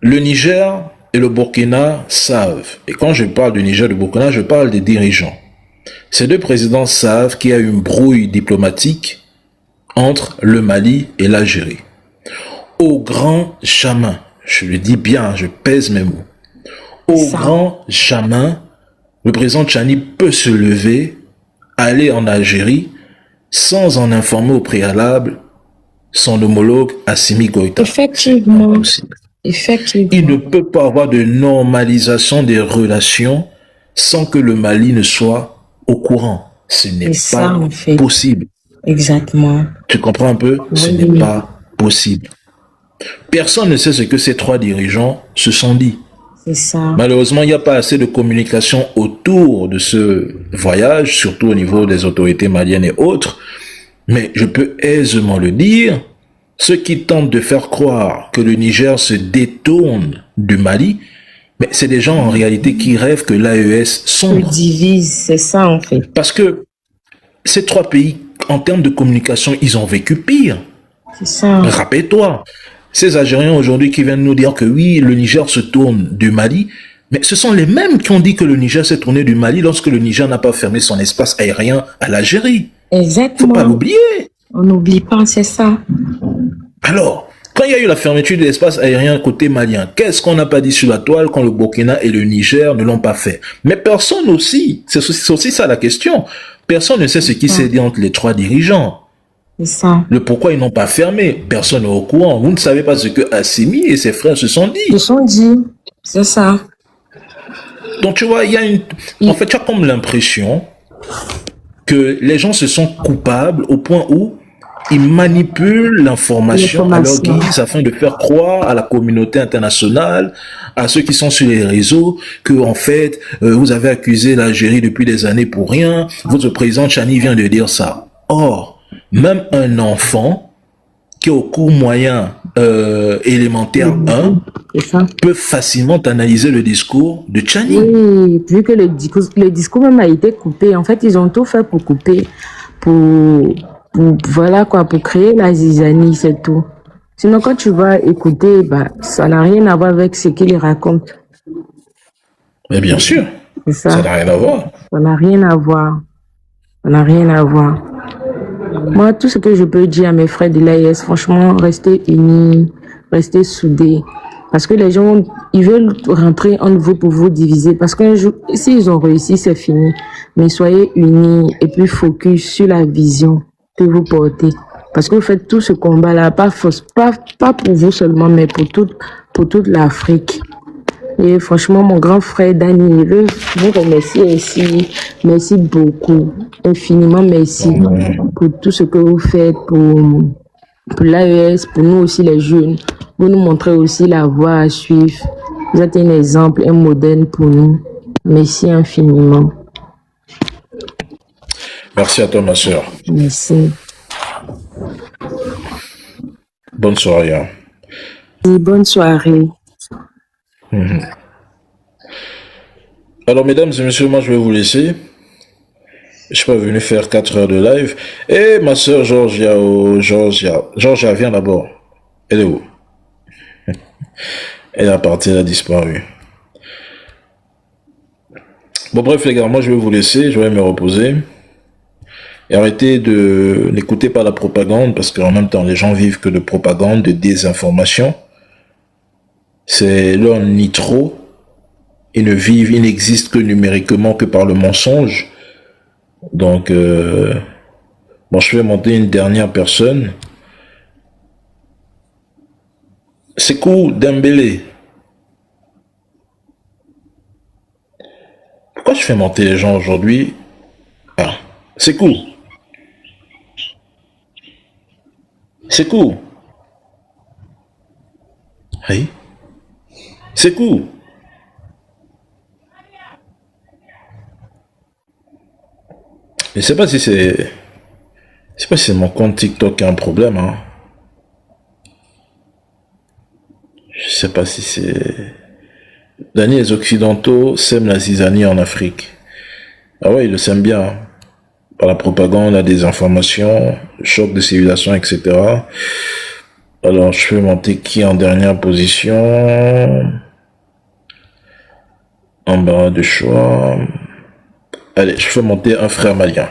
Le Niger et le Burkina savent. Et quand je parle du Niger et du Burkina, je parle des dirigeants. Ces deux présidents savent qu'il y a une brouille diplomatique entre le Mali et l'Algérie. Au grand jamais, je le dis bien, je pèse mes mots. Au grand jamais, le président Tchani peut se lever, aller en Algérie, sans en informer au préalable son homologue Assimi Goïta. Effectivement. Il ne peut pas avoir de normalisation des relations sans que le Mali ne soit au courant. Ce n'est pas possible. Exactement. Tu comprends un peu? Ce n'est pas possible. Personne ne sait ce que ces trois dirigeants se sont dit. C'est ça. Malheureusement, il n'y a pas assez de communication autour de ce voyage, surtout au niveau des autorités maliennes et autres. Mais je peux aisément le dire, ceux qui tentent de faire croire que le Niger se détourne du Mali, mais c'est des gens en réalité qui rêvent que l'AES sombre. Se divise, c'est ça en fait. Parce que ces trois pays, en termes de communication, ils ont vécu pire. C'est ça. Rappelle-toi, ces Algériens aujourd'hui qui viennent nous dire que oui, le Niger se tourne du Mali, mais ce sont les mêmes qui ont dit que le Niger s'est tourné du Mali lorsque le Niger n'a pas fermé son espace aérien à l'Algérie. Exactement. Faut pas l'oublier. On n'oublie pas, c'est ça. Alors, quand il y a eu la fermeture de l'espace aérien côté malien, qu'est-ce qu'on n'a pas dit sur la toile quand le Burkina et le Niger ne l'ont pas fait? Mais personne aussi, c'est aussi ça la question. Personne ne sait ce qui s'est dit entre les trois dirigeants. C'est ça. Le pourquoi ils n'ont pas fermé, personne n'est au courant. Vous ne savez pas ce que Assimi et ses frères se sont dit. Ils se sont dit, c'est ça. Donc tu vois, il y a en fait, tu as comme l'impression que les gens se sont coupables au point où ils manipulent l'information à leur guise afin de faire croire à la communauté internationale, à ceux qui sont sur les réseaux, que en fait, vous avez accusé l'Algérie depuis des années pour rien. Votre président Tchani vient de dire ça. Or, même un enfant qui est au cours moyen élémentaire 1 peut facilement analyser le discours de Tchani. Oui, vu que le discours même a été coupé. En fait, ils ont tout fait pour couper, voilà quoi, pour créer la zizanie, c'est tout. Sinon, quand tu vas écouter, ça n'a rien à voir avec ce qu'il raconte. Mais bien sûr, ça n'a rien à voir. Ça n'a rien à voir. Ça n'a rien à voir. Moi, tout ce que je peux dire à mes frères de l'AES, franchement, restez unis, restez soudés. Parce que les gens, ils veulent rentrer en vous pour vous diviser. Parce qu'un jour, s'ils ont réussi, c'est fini. Mais soyez unis et puis focus sur la vision que vous portez. Parce que vous faites tout ce combat-là, pas pour vous seulement, mais pour toute l'Afrique. Et franchement, mon grand frère Dani, je veux vous remercier aussi. Merci beaucoup. Infiniment merci pour tout ce que vous faites pour l'AES, pour nous aussi les jeunes. Vous nous montrez aussi la voie à suivre. Vous êtes un exemple, un modèle pour nous. Merci infiniment. Merci à toi, ma soeur. Merci. Bonne soirée. Hein. Bonne soirée. Alors, mesdames et messieurs, moi, je vais vous laisser. Je suis pas venu faire 4 heures de live. Et ma soeur Georgia, Georgia, viens d'abord. Elle est où? Elle est partie, elle a disparu. Bon, bref, les gars, moi, je vais vous laisser. Je vais me reposer. Et arrêtez de n'écouter pas la propagande, parce qu'en même temps, les gens vivent que de propagande, de désinformation. C'est leur nitro. Ils ne vivent, ils n'existent que numériquement, que par le mensonge. Donc, bon, je vais monter une dernière personne. Sekou Dembélé. Pourquoi je fais monter les gens aujourd'hui? Ah, Sekou. Sekou. Oui. Sekou. Je sais pas si c'est... Je sais pas si c'est mon compte TikTok qui a un problème, hein. Je sais pas si c'est... Dany, les Occidentaux sèment la zizanie en Afrique. Ah ouais, ils le sèment bien, hein. Par la propagande, la désinformation, le choc de civilisation, etc. Alors, je vais monter qui en dernière position? Embarras de choix. Allez, je fais monter un frère malien.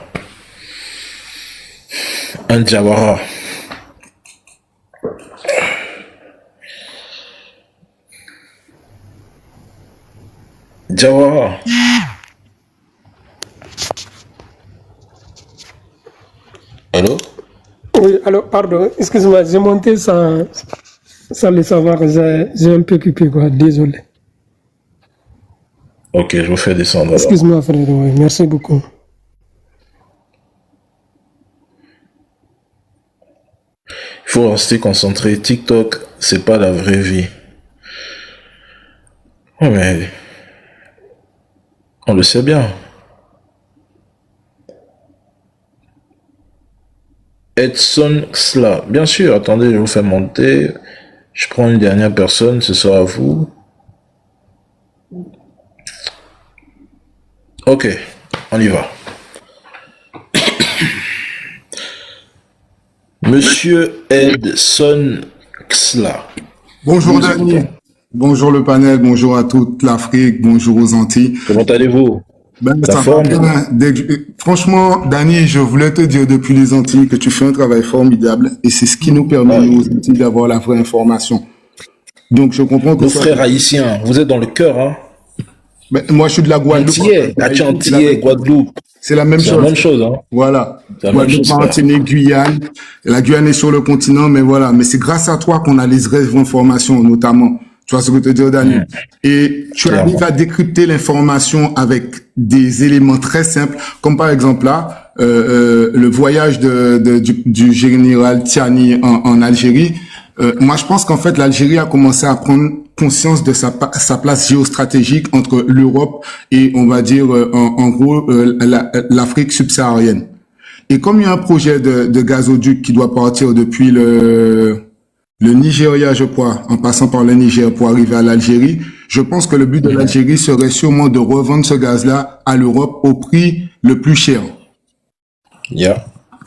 Un Diawara. Diawara. Allô? Oui, alors, pardon, excuse-moi, j'ai monté sans le savoir, j'ai un peu coupé, quoi, désolé. Ok, je vous fais descendre alors. Excuse-moi, frère, oui, merci beaucoup. Il faut rester concentré. TikTok, c'est pas la vraie vie. Ouais, mais... On le sait bien. Edson Xla. Bien sûr, attendez, je vous fais monter. Je prends une dernière personne, ce sera vous. Ok, on y va. Monsieur Edson Xla. Bonjour Dany, bonjour le panel, bonjour à toute l'Afrique, bonjour aux Antilles. Comment allez-vous? Ça va bien. Franchement, Dany, je voulais te dire depuis les Antilles que tu fais un travail formidable et c'est ce qui nous permet nous aux Antilles d'avoir la vraie information. Donc je comprends que... Nos frères haïtiens, vous êtes dans le cœur, hein? Ben, moi, je suis de la Guadeloupe. Antillais, Guadeloupe. C'est la même chose. C'est la même chose, hein. Voilà. Guadeloupe, Martinique, Guyane. La Guyane est sur le continent, mais voilà. Mais c'est grâce à toi qu'on a les vraies informations, notamment. Tu vois ce que je veux te dire, Dany? Et tu arrives à décrypter l'information avec des éléments très simples, comme par exemple là, le voyage du général Tiani en Algérie. Moi, je pense qu'en fait, l'Algérie a commencé à prendre conscience de sa place géostratégique entre l'Europe et, on va dire, en gros, l'Afrique subsaharienne. Et comme il y a un projet de gazoduc qui doit partir depuis le Nigeria, je crois, en passant par le Niger pour arriver à l'Algérie, je pense que le but de l'Algérie serait sûrement de revendre ce gaz-là à l'Europe au prix le plus cher.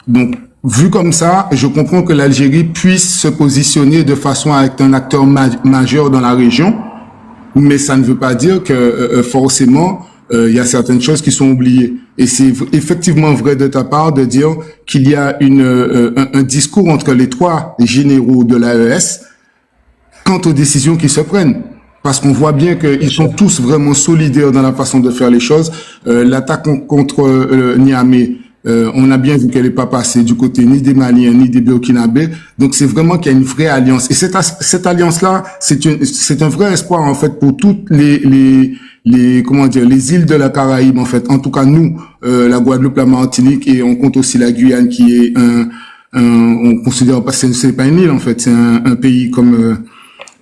Donc, vu comme ça, je comprends que l'Algérie puisse se positionner de façon à être un acteur majeur dans la région, mais ça ne veut pas dire que forcément il y a certaines choses qui sont oubliées. Et c'est effectivement vrai de ta part de dire qu'il y a un discours entre les trois généraux de l'AES quant aux décisions qui se prennent. Parce qu'on voit bien qu'ils sont tous vraiment solidaires dans la façon de faire les choses. L'attaque contre Niamey, on a bien vu qu'elle n'est pas passée du côté ni des Maliens ni des Burkinabés. Donc c'est vraiment qu'il y a une vraie alliance. Et cette alliance-là, c'est un vrai espoir en fait pour toutes comment dire, les îles de la Caraïbe en fait. En tout cas nous, la Guadeloupe, la Martinique et on compte aussi la Guyane qui est on considère pas, c'est pas une île en fait, c'est un pays comme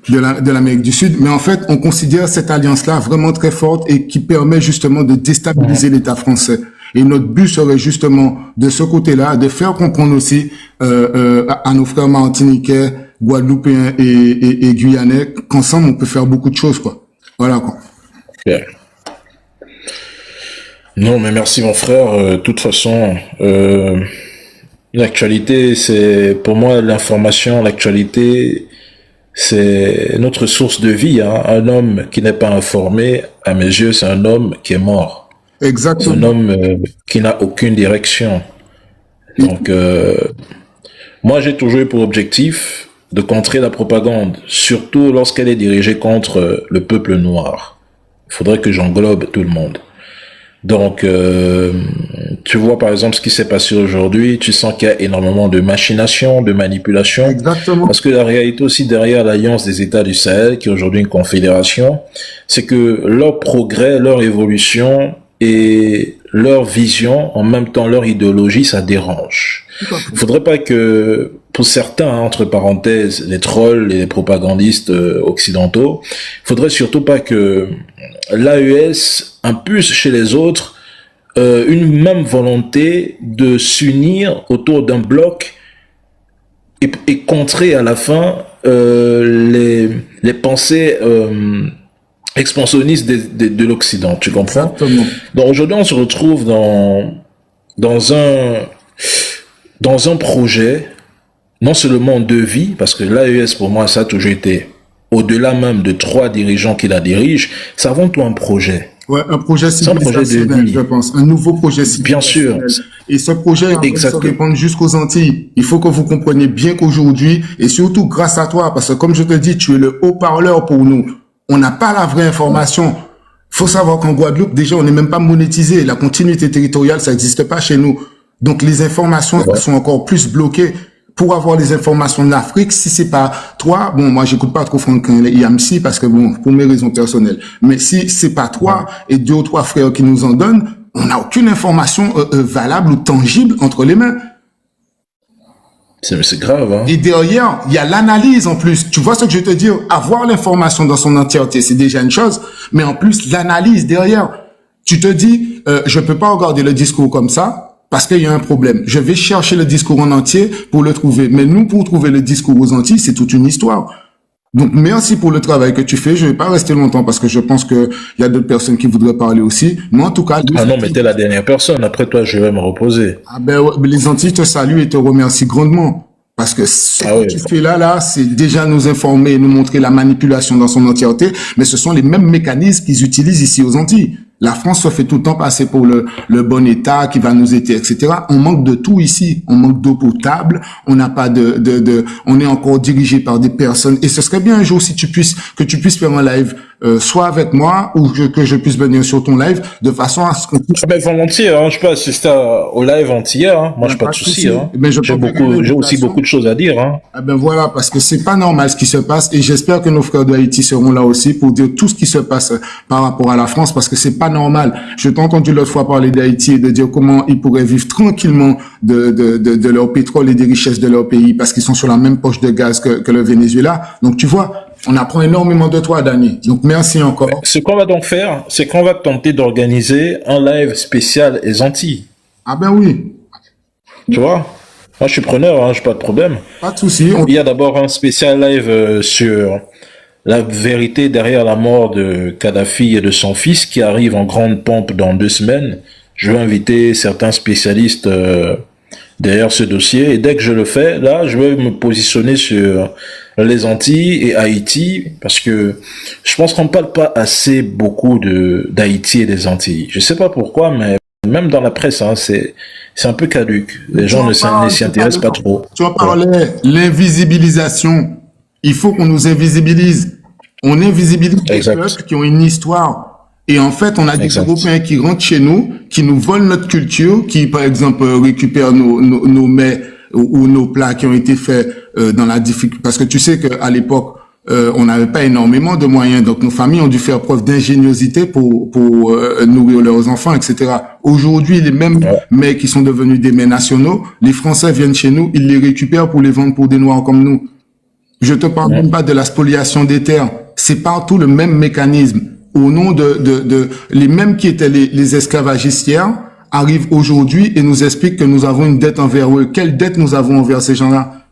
de l'Amérique du Sud, mais en fait, on considère cette alliance-là vraiment très forte et qui permet justement de déstabiliser l'État français. Et notre but serait justement de ce côté-là, de faire comprendre aussi à nos frères martiniquais, guadeloupéens et guyanais qu'ensemble on peut faire beaucoup de choses, quoi. Voilà, quoi. Okay. Non, mais merci mon frère. De toute façon, l'actualité, c'est pour moi l'information, l'actualité. C'est notre source de vie, hein. Un homme qui n'est pas informé, à mes yeux, c'est un homme qui est mort. Exactement. C'est un homme qui n'a aucune direction. Donc, moi, j'ai toujours eu pour objectif de contrer la propagande, surtout lorsqu'elle est dirigée contre le peuple noir. Il faudrait que j'englobe tout le monde. Donc, tu vois par exemple ce qui s'est passé aujourd'hui, tu sens qu'il y a énormément de machination, de manipulation. Exactement. Parce que la réalité aussi derrière l'Alliance des États du Sahel, qui est aujourd'hui une confédération, c'est que leur progrès, leur évolution et leur vision, en même temps leur idéologie, ça dérange. Il faudrait pas que, pour certains, entre parenthèses, les trolls et les propagandistes occidentaux, il faudrait surtout pas que l'AES impulse chez les autres une même volonté de s'unir autour d'un bloc et contrer à la fin les pensées expansionnistes de l'Occident, tu comprends? Exactement. Donc aujourd'hui on se retrouve dans un projet, non seulement de vie, parce que l'AES pour moi ça a toujours été, au-delà même de 3 dirigeants qui la dirigent, c'est avant tout un projet. Ouais, un projet civilisationnel, je pense. Un nouveau projet civilisationnel. Bien sûr. Et ce projet est en train de se répandre jusqu'aux Antilles. Il faut que vous compreniez bien qu'aujourd'hui, et surtout grâce à toi, parce que comme je te dis, tu es le haut-parleur pour nous. On n'a pas la vraie information. Faut savoir qu'en Guadeloupe, déjà, on n'est même pas monétisé. La continuité territoriale, ça n'existe pas chez nous. Donc, les informations sont encore plus bloquées. Pour avoir les informations de l'Afrique, si c'est pas toi, bon, moi, j'écoute pas trop Franklin Yamsi parce que bon, pour mes raisons personnelles. Mais si c'est pas toi et 2 ou 3 frères qui nous en donnent, on n'a aucune information valable ou tangible entre les mains. C'est grave, hein. Et derrière, il y a l'analyse en plus. Tu vois ce que je te dis? Avoir l'information dans son entièreté, c'est déjà une chose. Mais en plus, l'analyse derrière. Tu te dis, je peux pas regarder le discours comme ça. Parce qu'il y a un problème. Je vais chercher le discours en entier pour le trouver. Mais nous, pour trouver le discours aux Antilles, c'est toute une histoire. Donc, merci pour le travail que tu fais. Je vais pas rester longtemps parce que je pense que il y a d'autres personnes qui voudraient parler aussi. Mais en tout cas... Ah non, mais t'es la dernière personne. Après toi, je vais me reposer. Ah ben, ouais, les Antilles te saluent et te remercient grandement. Parce que ce que tu fais là, c'est déjà nous informer et nous montrer la manipulation dans son entièreté. Mais ce sont les mêmes mécanismes qu'ils utilisent ici aux Antilles. La France se fait tout le temps passer pour le bon État qui va nous aider, etc. On manque de tout ici. On manque d'eau potable. On n'a pas on est encore dirigé par des personnes. Et ce serait bien un jour si que tu puisses faire un live, soit avec moi ou que je puisse venir sur ton live de façon à ce qu'on puisse. Mais volontiers, hein. Je peux assister au live entier, hein. Moi, j'ai pas de souci, hein. J'ai aussi beaucoup de choses à dire, hein. Ah ben voilà, parce que c'est pas normal ce qui se passe et j'espère que nos frères d'Haïti seront là aussi pour dire tout ce qui se passe par rapport à la France parce que c'est pas normal. Je t'ai entendu l'autre fois parler d'Haïti et de dire comment ils pourraient vivre tranquillement de leur pétrole et des richesses de leur pays parce qu'ils sont sur la même poche de gaz que le Venezuela. Donc tu vois, on apprend énormément de toi, Dani. Donc merci encore. Ce qu'on va donc faire, c'est qu'on va tenter d'organiser un live spécial les Antilles. Ah ben oui. Tu vois? Moi, je suis preneur, hein, j'ai pas de problème. Pas de souci. Il y a d'abord un spécial live sur la vérité derrière la mort de Kadhafi et de son fils qui arrive en grande pompe dans 2 semaines. Je vais inviter certains spécialistes derrière ce dossier et dès que je le fais, là, je vais me positionner sur les Antilles et Haïti parce que je pense qu'on ne parle pas assez beaucoup d'Haïti et des Antilles. Je sais pas pourquoi, mais même dans la presse, hein, c'est un peu caduc. Les gens ne s'y intéressent pas trop. Tu en parlais, l'invisibilisation. Il faut qu'on nous invisibilise. On invisibilise les peuples qui ont une histoire. Et en fait, on a des Européens qui rentrent chez nous, qui nous volent notre culture, qui, par exemple, récupèrent nos mets ou nos plats qui ont été faits dans la difficulté. Parce que tu sais qu'à l'époque, on n'avait pas énormément de moyens. Donc, nos familles ont dû faire preuve d'ingéniosité pour nourrir leurs enfants, etc. Aujourd'hui, les mêmes mets qui sont devenus des mets nationaux, les Français viennent chez nous, ils les récupèrent pour les vendre pour des Noirs comme nous. Je te parle même pas de la spoliation des terres. C'est partout le même mécanisme. Au nom les mêmes qui étaient les esclavagistes hier, arrivent aujourd'hui et nous expliquent que nous avons une dette envers eux. Quelle dette nous avons envers ces gens-là?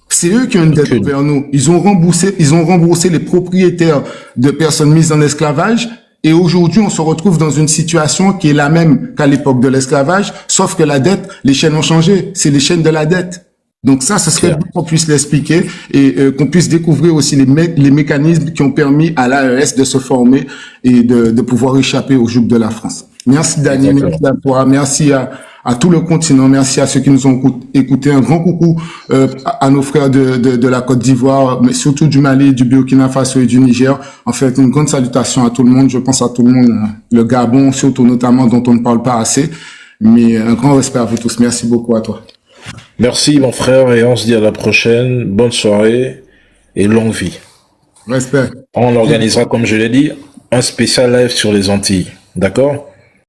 C'est eux qui ont une dette envers nous. Ils ont remboursé les propriétaires de personnes mises en esclavage. Et aujourd'hui, on se retrouve dans une situation qui est la même qu'à l'époque de l'esclavage, sauf que la dette, les chaînes ont changé. C'est les chaînes de la dette. Donc ça, ce serait bien qu'on puisse l'expliquer et qu'on puisse découvrir aussi les mécanismes qui ont permis à l'AES de se former et de pouvoir échapper au joug de la France. Merci Dani, merci à toi, merci à tout le continent. Merci à ceux qui nous ont écoutés. Un grand coucou à nos frères de la Côte d'Ivoire, mais surtout du Mali, du Burkina Faso et du Niger. En fait, une grande salutation à tout le monde. Je pense à tout le monde, le Gabon surtout notamment, dont on ne parle pas assez. Mais un grand respect à vous tous. Merci beaucoup à toi. Merci mon frère et on se dit à la prochaine. Bonne soirée et longue vie. Respect. On organisera, comme je l'ai dit, un spécial live sur les Antilles. D'accord?